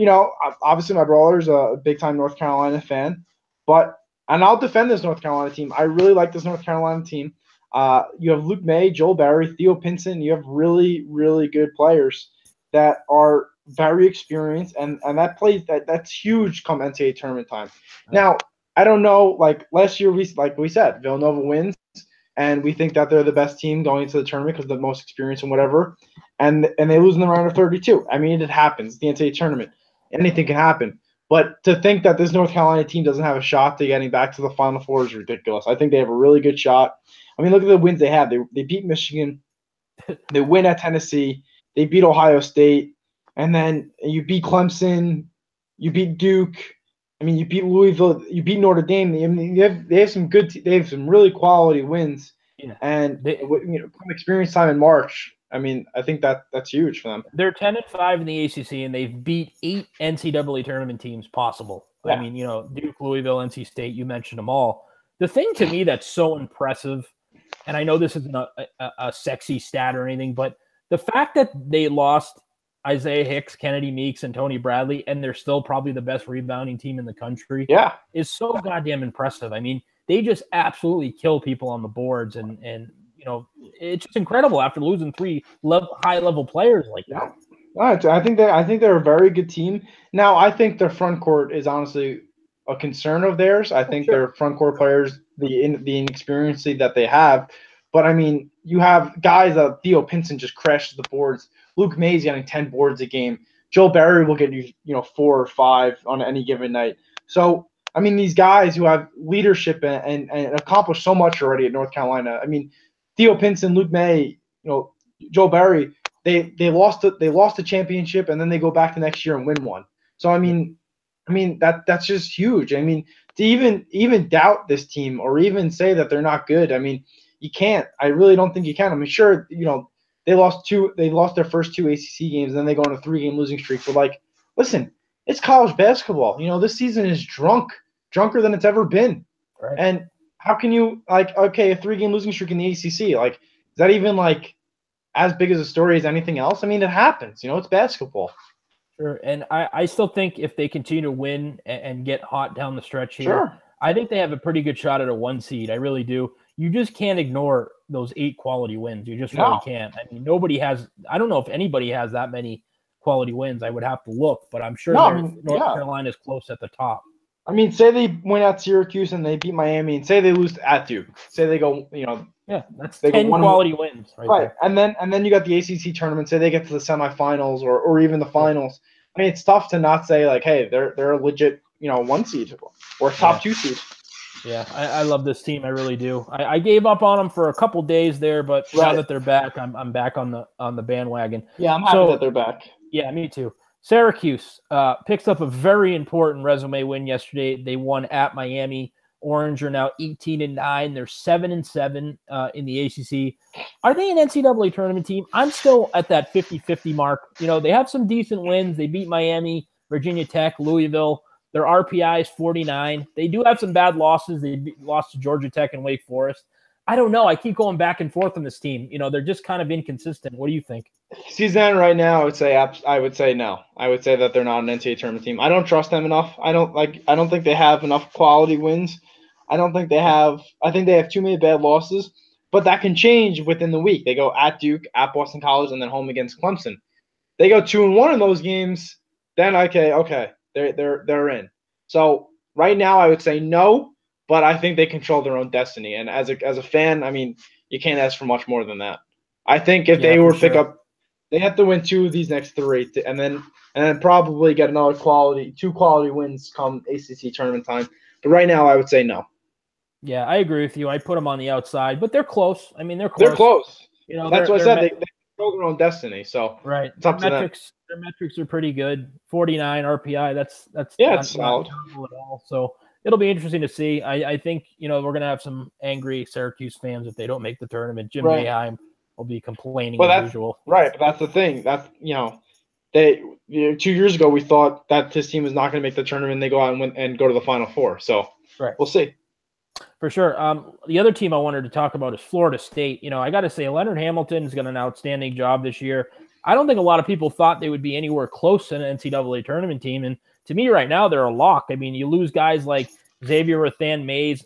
B: obviously my brother's a big-time North Carolina fan, and I'll defend this North Carolina team. I really like this North Carolina team. You have Luke May, Joel Berry, Theo Pinson. You have really, really good players that are very experienced, and that's huge come NCAA tournament time. Now, I don't know, like last year, like we said, Villanova wins, and we think that they're the best team going into the tournament because they're the most experienced and whatever. And they lose in the round of 32. I mean, it happens. It's the NCAA tournament. Anything can happen. But to think that this North Carolina team doesn't have a shot to getting back to the Final Four is ridiculous. I think they have a really good shot. I mean, look at the wins they have. They beat Michigan. They win at Tennessee. They beat Ohio State. And then you beat Clemson. You beat Duke. I mean, you beat Louisville. You beat Notre Dame. They have some they have some really quality wins. Yeah. And come experience time in March. I mean, I think that's huge for them.
A: They're 10-5 in the ACC, and they've beat 8 NCAA tournament teams possible. Yeah. I mean, Duke, Louisville, NC State, you mentioned them all. The thing to me that's so impressive, and I know this isn't a sexy stat or anything, but the fact that they lost Isaiah Hicks, Kennedy Meeks, and Tony Bradley, and they're still probably the best rebounding team in the country, is so goddamn impressive. I mean, they just absolutely kill people on the boards, and it's just incredible after losing 3 high-level players like that.
B: I think they're a very good team. Now, I think their front court is honestly a concern of theirs. I think their front court players, the inexperience that they have. But, I mean, you have guys Theo Pinson just crashes the boards. Luke May's getting 10 boards a game. Joel Berry will get you, 4 or 5 on any given night. So, I mean, these guys who have leadership and accomplished so much already at North Carolina. I mean, Theo Pinson, Luke May, Joel Berry, they lost the championship and then they go back the next year and win one. So I mean that's just huge. I mean, to even doubt this team or even say that they're not good, I mean, you can't. I really don't think you can. I mean, sure, they lost their first 2 ACC games, and then they go on a 3-game losing streak. But like, listen, it's college basketball. This season is drunker than it's ever been.
A: Right.
B: And how can you a 3-game losing streak in the ACC? Like, is that even like as big as a story as anything else? I mean, it happens. It's basketball.
A: Sure, and I still think if they continue to win and get hot down the stretch here,
B: sure,
A: I think they have a pretty good shot at a 1 seed. I really do. You just can't ignore those 8 quality wins. You just really can't. I mean, nobody has – I don't know if anybody has that many quality wins. I would have to look, but I'm sure North Carolina is close at the top.
B: I mean, say they win at Syracuse and they beat Miami, and say they lose at Duke. Say they go,
A: that's 10 quality wins
B: right there. And then you got the ACC tournament. Say they get to the semifinals or even the finals. I mean, it's tough to not say like, hey, they're a legit 1 seed or top 2 seed.
A: Yeah, I love this team. I really do. I gave up on them for a couple days there, but now that they're back, I'm back on the bandwagon.
B: Yeah, I'm happy that they're back.
A: Yeah, me too. Syracuse picks up a very important resume win yesterday. They won at Miami. Orange are now 18-9. They're 7-7 in the ACC. Are they an NCAA tournament team? I'm still at that 50-50 mark. They have some decent wins. They beat Miami, Virginia Tech, Louisville. Their RPI is 49. They do have some bad losses. They lost to Georgia Tech and Wake Forest. I don't know. I keep going back and forth on this team. They're just kind of inconsistent. What do you think?
B: Season right now, I would say no. I would say that they're not an NCAA tournament team. I don't trust them enough. I don't think they have enough quality wins. I think they have too many bad losses, but that can change within the week. They go at Duke, at Boston College, and then home against Clemson. They go 2-1 in those games, then okay, they're in. So right now I would say no, but I think they control their own destiny. And as a fan, I mean, you can't ask for much more than that. I think if they were to pick up, they have to win 2 of these next 3, and then probably get another 2 quality wins come ACC tournament time. But right now I would say no.
A: Yeah, I agree with you. I put them on the outside, but they're close. I mean, they're close.
B: They're close. That's what I said. They control their own destiny. So
A: right,
B: it's up to them.
A: Their metrics are pretty good. 49 RPI. That's
B: it's solid
A: at all. So it'll be interesting to see. I think we're gonna have some angry Syracuse fans if they don't make the tournament. Jim Boeheim will be complaining as usual.
B: Right, but that's the thing. That's they 2 years ago we thought that this team was not going to make the tournament. They go out and win and go to the Final Four. So we'll see.
A: For sure. The other team I wanted to talk about is Florida State. I got to say, Leonard Hamilton's done an outstanding job this year. I don't think a lot of people thought they would be anywhere close to an NCAA tournament team. And to me right now, they're a lock. I mean, you lose guys like Xavier Rathan-Mays,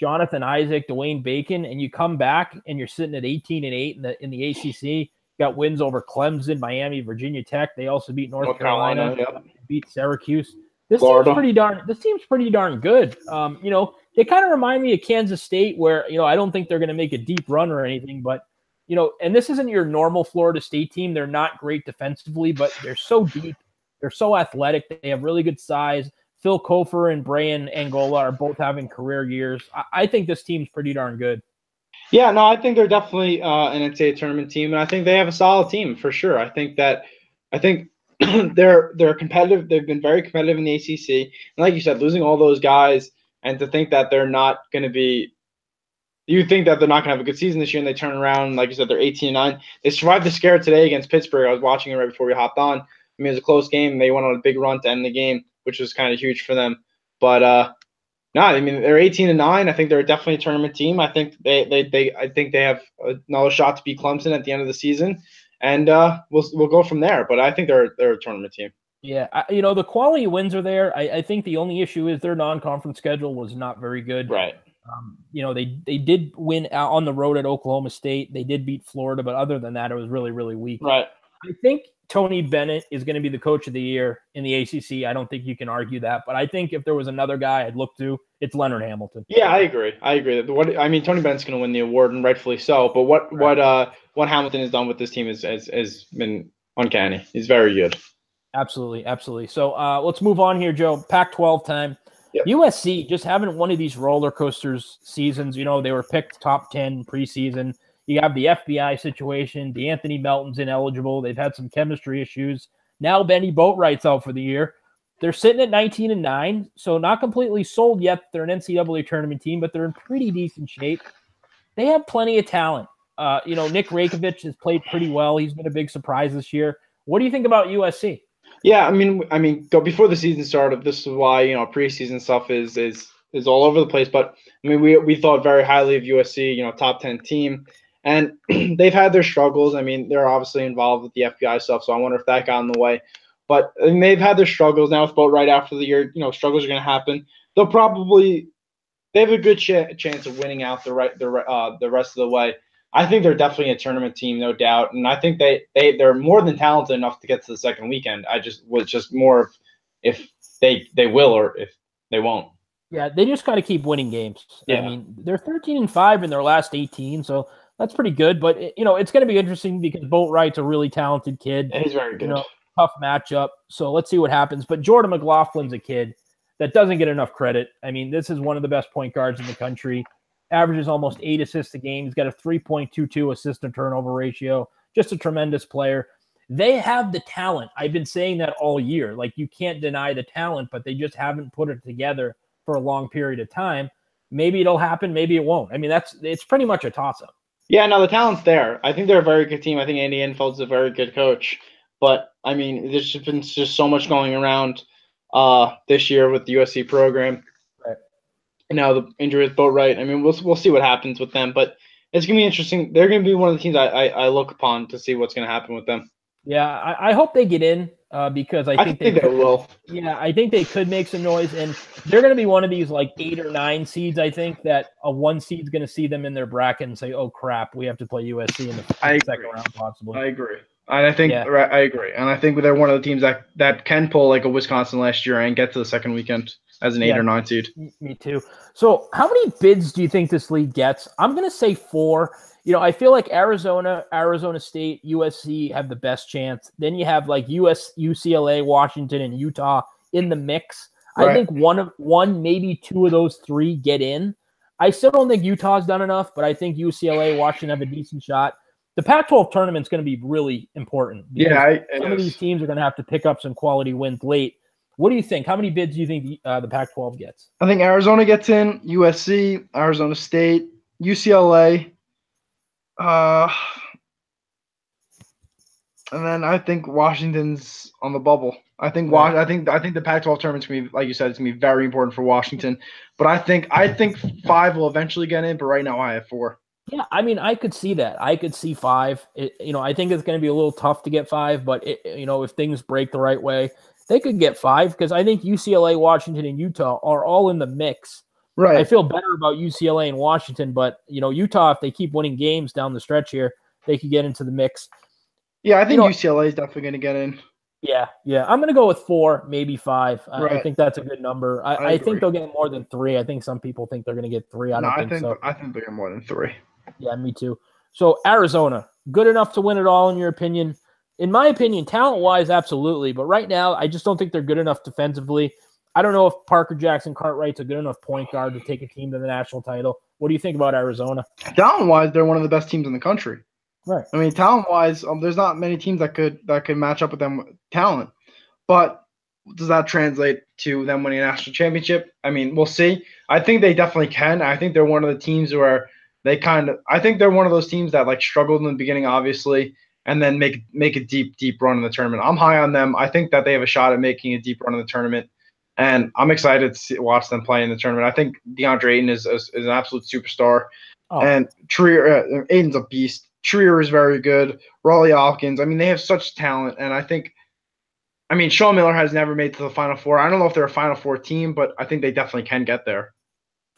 A: Jonathan Isaac, Dwayne Bacon, and you come back and you're sitting at 18-8 in the ACC. You got wins over Clemson, Miami, Virginia Tech. They also beat North Carolina, beat Syracuse. This team's pretty darn good. They kind of remind me of Kansas State, where I don't think they're going to make a deep run or anything, but and this isn't your normal Florida State team. They're not great defensively, but they're so deep. They're so athletic. They have really good size. Phil Kofer and Brian Angola are both having career years. I think this team's pretty darn good.
B: Yeah, no, I think they're definitely an NCAA tournament team, and I think they have a solid team for sure. I think they're competitive. They've been very competitive in the ACC, and like you said, losing all those guys, and to think that they're not going to be. You think that they're not going to have a good season this year, and they turn around, like you said, they're 18-9. They survived the scare today against Pittsburgh. I was watching it right before we hopped on. I mean, it was a close game. They went on a big run to end the game, which was kind of huge for them. But no, I mean, they're 18-9. I think they're definitely a tournament team. I think they have another shot to beat Clemson at the end of the season, and we'll go from there. But I think they're a tournament team.
A: Yeah, the quality wins are there. I think the only issue is their non-conference schedule was not very good.
B: Right.
A: They did win out on the road at Oklahoma State. They did beat Florida, but other than that, it was really, really weak.
B: Right.
A: I think Tony Bennett is going to be the coach of the year in the ACC. I don't think you can argue that. But I think if there was another guy I'd look to, it's Leonard Hamilton.
B: Yeah, I agree. Tony Bennett's going to win the award, and rightfully so. But what Hamilton has done with this team has been uncanny. He's very good.
A: Absolutely, absolutely. So let's move on here, Joe. Pac-12 time.
B: Yep.
A: USC just having one of these roller coasters seasons. You know, they were picked top 10 preseason. You have the FBI situation. D'Anthony Melton's ineligible. They've had some chemistry issues. Now Benny Boatwright's out for the year. They're sitting at 19-9, so not completely sold yet. They're an NCAA tournament team, but they're in pretty decent shape. They have plenty of talent. You know, Nick Rakovic has played pretty well. He's been a big surprise this year. What do you think about USC?
B: Yeah, I mean, before the season started, this is why preseason stuff is all over the place. But I mean, we thought very highly of USC, top 10 team, and they've had their struggles. I mean, they're obviously involved with the FBI stuff, so I wonder if that got in the way. But I mean, they've had their struggles now. With right after the year, struggles are going to happen. They have a good chance of winning out the rest of the way. I think they're definitely a tournament team, no doubt, and I think they're more than talented enough to get to the second weekend. I was just more of if they will or if they won't.
A: Yeah, they just got to keep winning games.
B: Yeah.
A: I mean, they're 13-5 in their last 18, so that's pretty good. But it's going to be interesting because Boatwright's a really talented kid.
B: He's very good.
A: Tough matchup. So let's see what happens. But Jordan McLaughlin's a kid that doesn't get enough credit. I mean, this is one of the best point guards in the country. Averages almost 8 assists a game. He's got a 3.22 assist to turnover ratio. Just a tremendous player. They have the talent. I've been saying that all year. Like, you can't deny the talent, but they just haven't put it together for a long period of time. Maybe it'll happen. Maybe it won't. I mean, it's pretty much a toss-up.
B: Yeah, no, the talent's there. I think they're a very good team. I think Andy Enfeld's a very good coach. But, I mean, there's just been so much going around this year with the USC program.
A: Right.
B: And now the injury with Boatwright. I mean, we'll see what happens with them, but it's gonna be interesting. They're gonna be one of the teams I look upon to see what's gonna happen with them.
A: Yeah, I hope they get in because I think
B: they will.
A: Yeah, I think they could make some noise, and they're gonna be one of these like 8 or 9 seeds. I think that a 1 seed's gonna see them in their bracket and say, "Oh crap, we have to play USC in the second round, possibly."
B: I agree. I agree, and I think they're one of the teams that can pull like a Wisconsin last year and get to the second weekend as an 8 or 9 seed.
A: Me too. So how many bids do you think this league gets? I'm going to say 4. I feel like Arizona State, USC have the best chance. Then you have like UCLA, Washington, and Utah in the mix. Right. I think one, maybe 2 of those 3 get in. I still don't think Utah's done enough, but I think UCLA, Washington have a decent shot. The Pac-12 tournament's going to be really important. Some of these teams are going to have to pick up some quality wins late. What do you think? How many bids do you think the Pac-12 gets?
B: I think Arizona gets in, USC, Arizona State, UCLA, and then I think Washington's on the bubble. I think the Pac-12 tournament's gonna be, like you said, it's gonna be very important for Washington. But I think 5 will eventually get in. But right now I have 4.
A: Yeah, I mean, I could see that. I could see 5. I think it's going to be a little tough to get 5, but if things break the right way, they could get 5 because I think UCLA, Washington, and Utah are all in the mix.
B: Right.
A: I feel better about UCLA and Washington, but Utah, if they keep winning games down the stretch here, they could get into the mix.
B: Yeah, I think UCLA is definitely going to get in.
A: Yeah. I'm going to go with 4, maybe 5.
B: Right.
A: I think that's a good number. I think they'll get more than 3. I think some people think they're going to get 3. I don't think so.
B: I think they'll get more than 3.
A: Yeah, me too. So Arizona, good enough to win it all in your opinion? In my opinion, talent-wise, absolutely. But right now, I just don't think they're good enough defensively. I don't know if Parker Jackson Cartwright's a good enough point guard to take a team to the national title. What do you think about Arizona?
B: Talent-wise, they're one of the best teams in the country.
A: Right.
B: I mean, talent-wise, there's not many teams that could match up with them with talent. But does that translate to them winning a national championship? I mean, we'll see. I think they definitely can. I think they're one of the teams where I think they're one of those teams that like struggled in the beginning, obviously, and then make a deep run in the tournament. I'm high on them. I think that they have a shot at making a deep run in the tournament, and I'm excited to watch them play in the tournament. I think DeAndre Ayton is an absolute superstar, and Trier, Ayton's a beast. Trier is very good. Raleigh Alkins. I mean, they have such talent, and I mean, Sean Miller has never made to the Final Four. I don't know if they're a Final Four team, but I think they definitely can get there.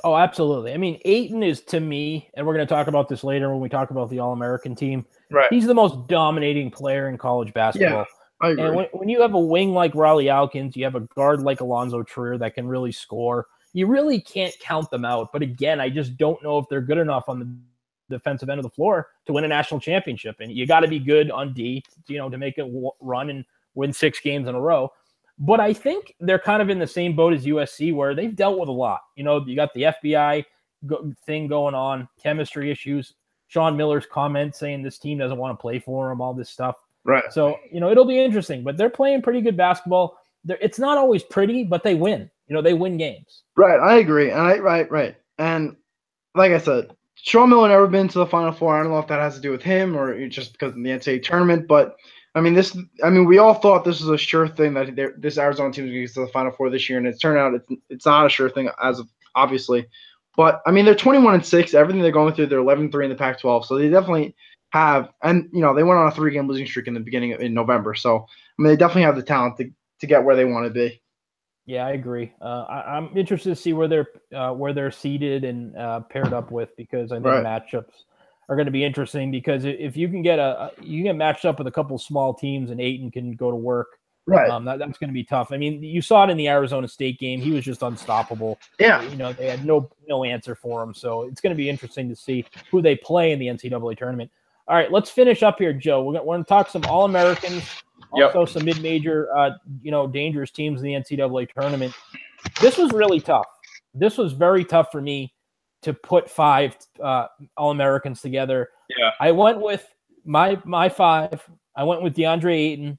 A: Oh, absolutely. I mean, Ayton is, to me, and we're going to talk about this later when we talk about the All-American team.
B: Right.
A: He's the most dominating player in college basketball.
B: Yeah, I agree.
A: And when you have a wing like Raleigh Alkins, you have a guard like Alonzo Trier that can really score, you really can't count them out. But again, I just don't know if they're good enough on the defensive end of the floor to win a national championship. And you got to be good on D, to make it run and win 6 games in a row. But I think they're kind of in the same boat as USC, where they've dealt with a lot. You got the FBI thing going on, chemistry issues, Sean Miller's comment saying this team doesn't want to play for him, all this stuff.
B: Right.
A: So, it'll be interesting. But they're playing pretty good basketball. It's not always pretty, but they win. They win games.
C: Right, I agree. Right. And like I said, Sean Miller never been to the Final Four. I don't know if that has to do with him or just because of the NCAA tournament. But we all thought this was a sure thing that this Arizona team was going to get to the Final Four this year, and it's turned out it's not a sure thing as of obviously. But they're 21-6. Everything they're going through, they're 11-3 in the Pac-12. So they definitely have, and they went on a 3-game losing streak in the beginning in November. So they definitely have the talent to get where they want to be.
A: Yeah, I agree. I'm interested to see where they're seated and paired up with, because I think matchups are going to be interesting. Because if you can get matched up with a couple small teams and Ayton can go to work,
C: right?
A: That's going to be tough. You saw it in the Arizona State game; he was just unstoppable.
C: Yeah,
A: they had no answer for him. So it's going to be interesting to see who they play in the NCAA tournament. All right, let's finish up here, Joe. We're going to talk some All-Americans. Also, some mid-major, dangerous teams in the NCAA tournament. This was really tough. This was very tough for me to put 5 All-Americans together.
B: Yeah.
A: I went with my 5. I went with DeAndre Ayton.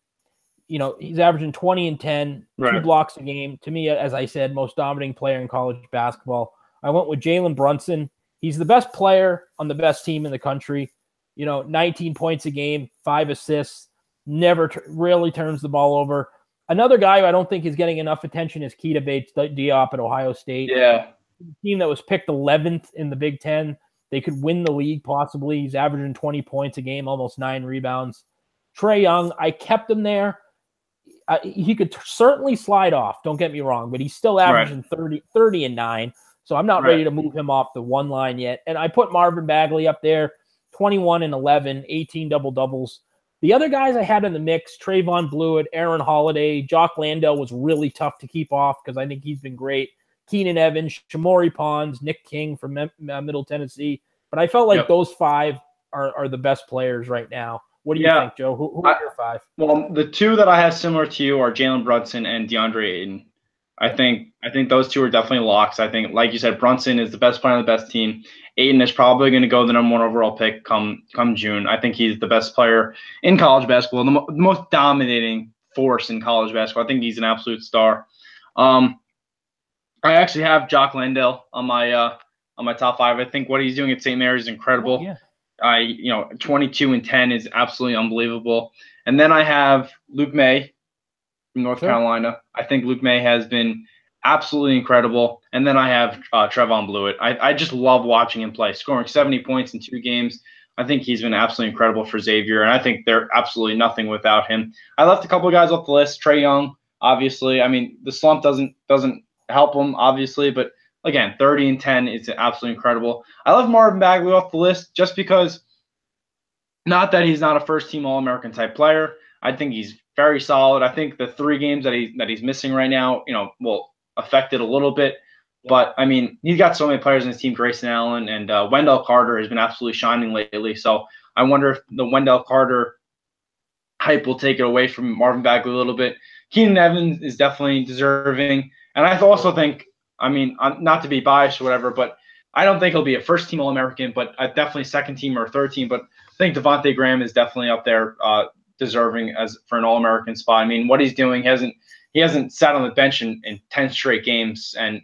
A: He's averaging 20 and 10, 2 blocks a game. To me, as I said, most dominating player in college basketball. I went with Jalen Brunson. He's the best player on the best team in the country. 19 points a game, 5 assists. Never rarely turns the ball over. Another guy who I don't think is getting enough attention is Keita Bates-Diop at Ohio State.
B: Yeah.
A: Team that was picked 11th in the Big Ten. They could win the league possibly. He's averaging 20 points a game, almost 9 rebounds. Trae Young, I kept him there. He could certainly slide off, don't get me wrong, but he's still averaging 30 and 9. So I'm not ready to move him off the 1 line yet. And I put Marvin Bagley up there, 21 and 11, 18 double-doubles. The other guys I had in the mix, Trayvon Blewett, Aaron Holiday, Jock Landale was really tough to keep off because I think he's been great. Keenan Evans, Shamori Pons, Nick King from Middle Tennessee. But I felt like those 5 are the best players right now. What do you think, Joe? Who are your 5?
B: Well, the 2 that I have similar to you are Jalen Brunson and DeAndre Ayton. I think those 2 are definitely locks. I think, like you said, Brunson is the best player on the best team. Ayton is probably going to go the #1 overall pick come June. I think he's the best player in college basketball, the most dominating force in college basketball. I think he's an absolute star. I actually have Jock Landale on my top 5. I think what he's doing at St. Mary's is incredible.
A: Yeah.
B: 22 and 10 is absolutely unbelievable. And then I have Luke May from North Carolina. I think Luke May has been absolutely incredible. And then I have Trayvon Blewett. I just love watching him play, scoring 70 points in 2 games. I think he's been absolutely incredible for Xavier, and I think they're absolutely nothing without him. I left a couple of guys off the list. Trae Young, obviously. The slump doesn't help him, obviously, but again, 30 and 10 is absolutely incredible. I left Marvin Bagley off the list just because, not that he's not a first-team All-American type player. I think he's very solid. I think the 3 games that he's missing right now, will affect it a little bit. But, he's got so many players in his team, Grayson Allen, and Wendell Carter has been absolutely shining lately. So I wonder if the Wendell Carter hype will take it away from Marvin Bagley a little bit. Keenan Evans is definitely deserving. And I also think, not to be biased or whatever, but I don't think he'll be a first-team All-American, but definitely second-team or third-team. But I think Devontae Graham is definitely up there deserving for an All-American spot. What he's doing, he hasn't sat on the bench in 10 straight games. And,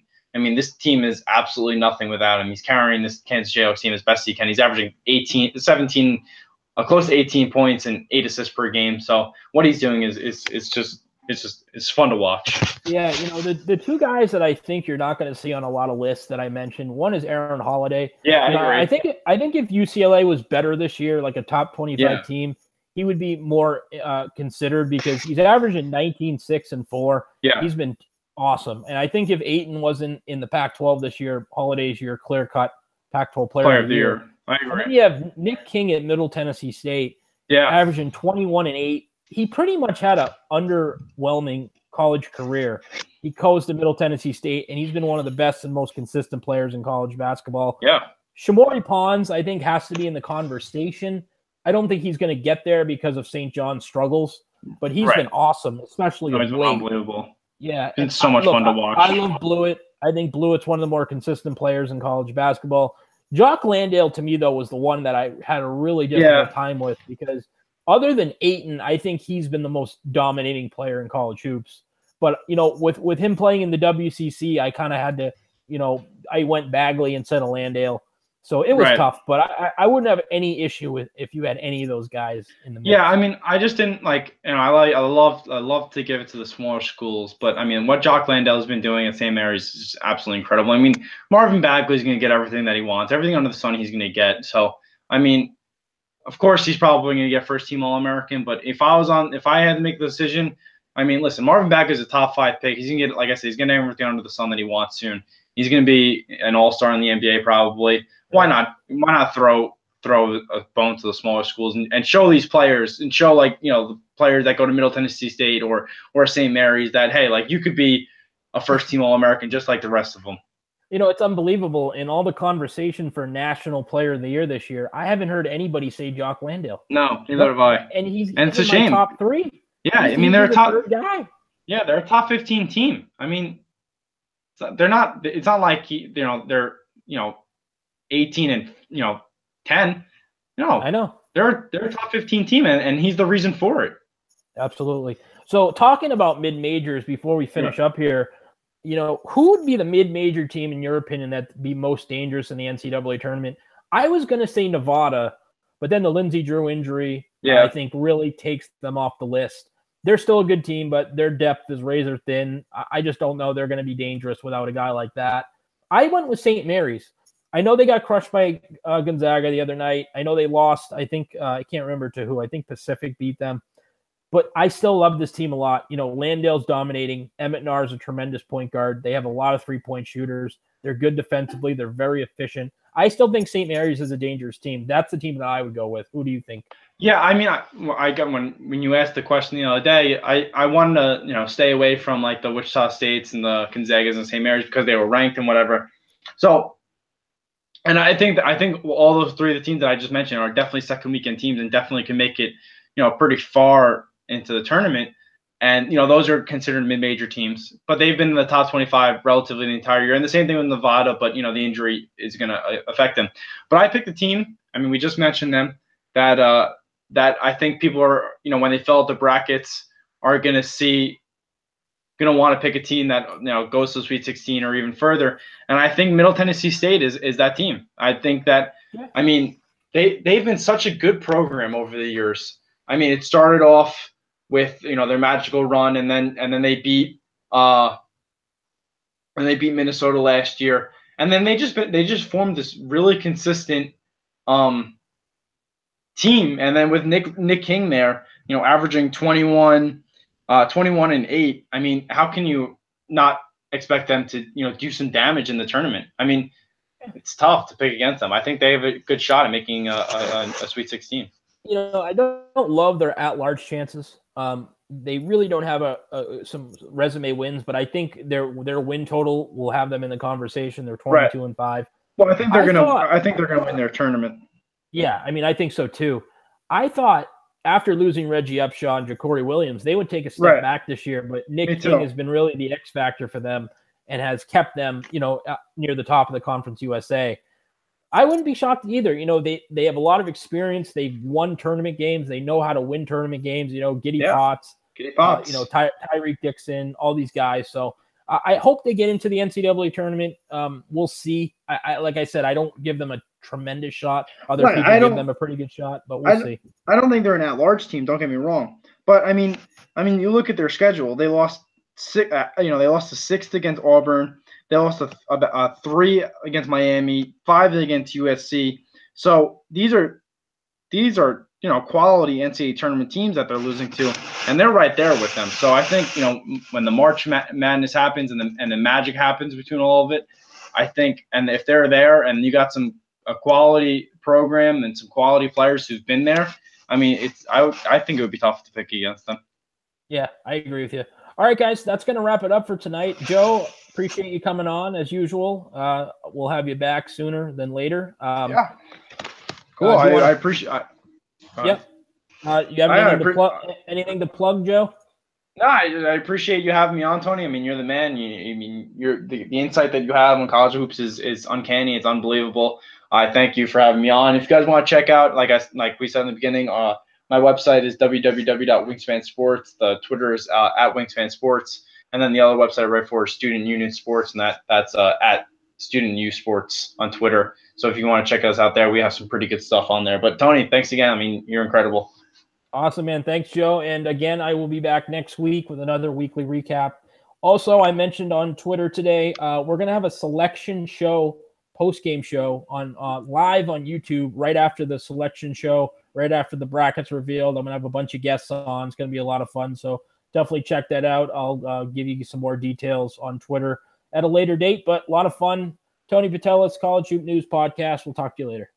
B: this team is absolutely nothing without him. He's carrying this Kansas Jayhawks team as best he can. He's averaging 17, close to 18 points and 8 assists per game. So what he's doing is it's fun to watch.
A: Yeah, the 2 guys that I think you're not going to see on a lot of lists that I mentioned, one is Aaron Holiday.
B: Yeah, I agree.
A: I think if UCLA was better this year, like a top 25 team, he would be more considered because he's averaging 19, 6, and 4.
B: Yeah.
A: He's been awesome. And I think if Ayton wasn't in the Pac-12 this year, Holiday's your clear-cut Pac-12 player of the year.
B: I agree.
A: And then you have Nick King at Middle Tennessee State, averaging 21 and 8. He pretty much had an underwhelming college career. He goes to Middle Tennessee State, and he's been one of the best and most consistent players in college basketball.
B: Yeah.
A: Shamori Pons, I think, has to be in the conversation. I don't think he's going to get there because of St. John's struggles, but he's been awesome, especially of
B: He's been
A: late.
B: unbelievable.
A: Yeah,
B: it's so much fun to watch.
A: I love Blewett. I think Blewett's one of the more consistent players in college basketball. Jock Landale, to me, though, was the one that I had a really difficult time with because other than Ayton, I think he's been the most dominating player in college hoops. But, with him playing in the WCC, I kind of had to, I went Bagley instead of Landale. So it was tough, but I wouldn't have any issue with if you had any of those guys in the mix.
B: Yeah, I mean, I just didn't I love to give it to the smaller schools, but I mean, what Jock Landale's been doing at St. Mary's is absolutely incredible. I mean, Marvin Bagley's going to get everything that he wants, everything under the sun he's going to get. So, I mean, of course he's probably going to get first team All-American, but if I had to make the decision, I mean, listen, Marvin Bagley's a top 5 pick. He's going to get, like I said, he's going to get everything under the sun that he wants soon. He's going to be an all-star in the NBA probably. Why not throw a bone to the smaller schools and show these players and show the players that go to Middle Tennessee State or St. Mary's that, hey, you could be a first-team All-American just like the rest of them.
A: It's unbelievable. In all the conversation for National Player of the Year this year, I haven't heard anybody say Jock Landale.
B: No, neither have I.
A: And he's
B: it's a shame.
A: Top 3.
B: Yeah, I mean, they're a top guy. Yeah, they're a top 15 team. I mean, they're not. It's not like they're 18 and 10. No,
A: I know
B: they're a top 15 team, and he's the reason for it.
A: Absolutely. So talking about mid majors before we finish up here, who would be the mid major team in your opinion that'd be most dangerous in the NCAA tournament? I was going to say Nevada, but then the Lindsey Drew injury, I think, really takes them off the list. They're still a good team, but their depth is razor thin. I just don't know they're going to be dangerous without a guy like that. I went with St. Mary's. I know they got crushed by Gonzaga the other night. I know they lost. I think I can't remember to who. I think Pacific beat them. But I still love this team a lot. Landale's dominating. Emmett Naar's a tremendous point guard. They have a lot of three-point shooters. They're good defensively. They're very efficient. I still think St. Mary's is a dangerous team. That's the team that I would go with. Who do you think?
B: Yeah, I mean, I got when you asked the question the other day, I wanted to stay away from the Wichita States and the Gonzagas and St. Mary's because they were ranked and whatever. So, and I think all those three of the teams that I just mentioned are definitely second weekend teams and definitely can make it pretty far into the tournament. And those are considered mid-major teams, but they've been in the top 25 relatively the entire year. And the same thing with Nevada, but the injury is going to affect them. But I picked the team. I mean, we just mentioned them that I think people are, when they fill out the brackets, are going to want to pick a team that goes to the Sweet 16 or even further. And I think Middle Tennessee State is that team. I think that, I mean, they've been such a good program over the years. I mean, it started off with their magical run, and then they beat Minnesota last year, and then they just formed this really consistent team. And then with Nick King there, averaging 21 and 8. I mean, how can you not expect them to do some damage in the tournament? I mean, it's tough to pick against them. I think they have a good shot at making a Sweet 16.
A: I don't love their at-large chances. They really don't have some resume wins, but I think their win total will have them in the conversation. They're 22-5.
C: Well, I think they're gonna win their tournament.
A: Yeah, I mean, I think so too. I thought after losing Reggie Upshaw and Ja'Cory Williams, they would take a step back this year, but Nick King has been really the X factor for them and has kept them, near the top of the Conference USA. I wouldn't be shocked either. They have a lot of experience. They've won tournament games. They know how to win tournament games. Giddy Potts, Tyreek Dixon, all these guys. So I hope they get into the NCAA tournament. We'll see. Like I said, I don't give them a tremendous shot. Other people give them a pretty good shot, but we'll see.
C: I don't think they're an at-large team. Don't get me wrong. But I mean, you look at their schedule. They lost six. They lost the 6th against Auburn. They lost a 3 against Miami, 5 against USC. So these are quality NCAA tournament teams that they're losing to, and they're right there with them. So I think when the March Madness happens and the magic happens between all of it, I think, and if they're there and you got a quality program and some quality players who've been there, I mean, I think it would be tough to pick against them.
A: Yeah, I agree with you. All right, guys, that's going to wrap it up for tonight. Joe, appreciate you coming on as usual. We'll have you back sooner than later.
C: Yeah. Cool. I appreciate.
A: Yep. You have anything to plug, Joe?
B: No, I appreciate you having me on, Tony. I mean, you're the man. You're the insight that you have on college hoops is uncanny. It's unbelievable. I thank you for having me on. If you guys want to check out, like we said in the beginning, my website is www.wingspansports. The Twitter is at wingspansports, and then the other website I write for is Student Union Sports, and that's at Student U Sports on Twitter. So if you want to check us out there, we have some pretty good stuff on there. But Tony, thanks again. I mean, you're incredible.
A: Awesome, man. Thanks, Joe. And again, I will be back next week with another weekly recap. Also, I mentioned on Twitter today, we're going to have a selection show, post-game show on live on YouTube right after the selection show, right after the brackets revealed. I'm going to have a bunch of guests on. It's going to be a lot of fun. So definitely check that out. I'll give you some more details on Twitter at a later date, but a lot of fun. Tony Patelis, College Hoop News Podcast. We'll talk to you later.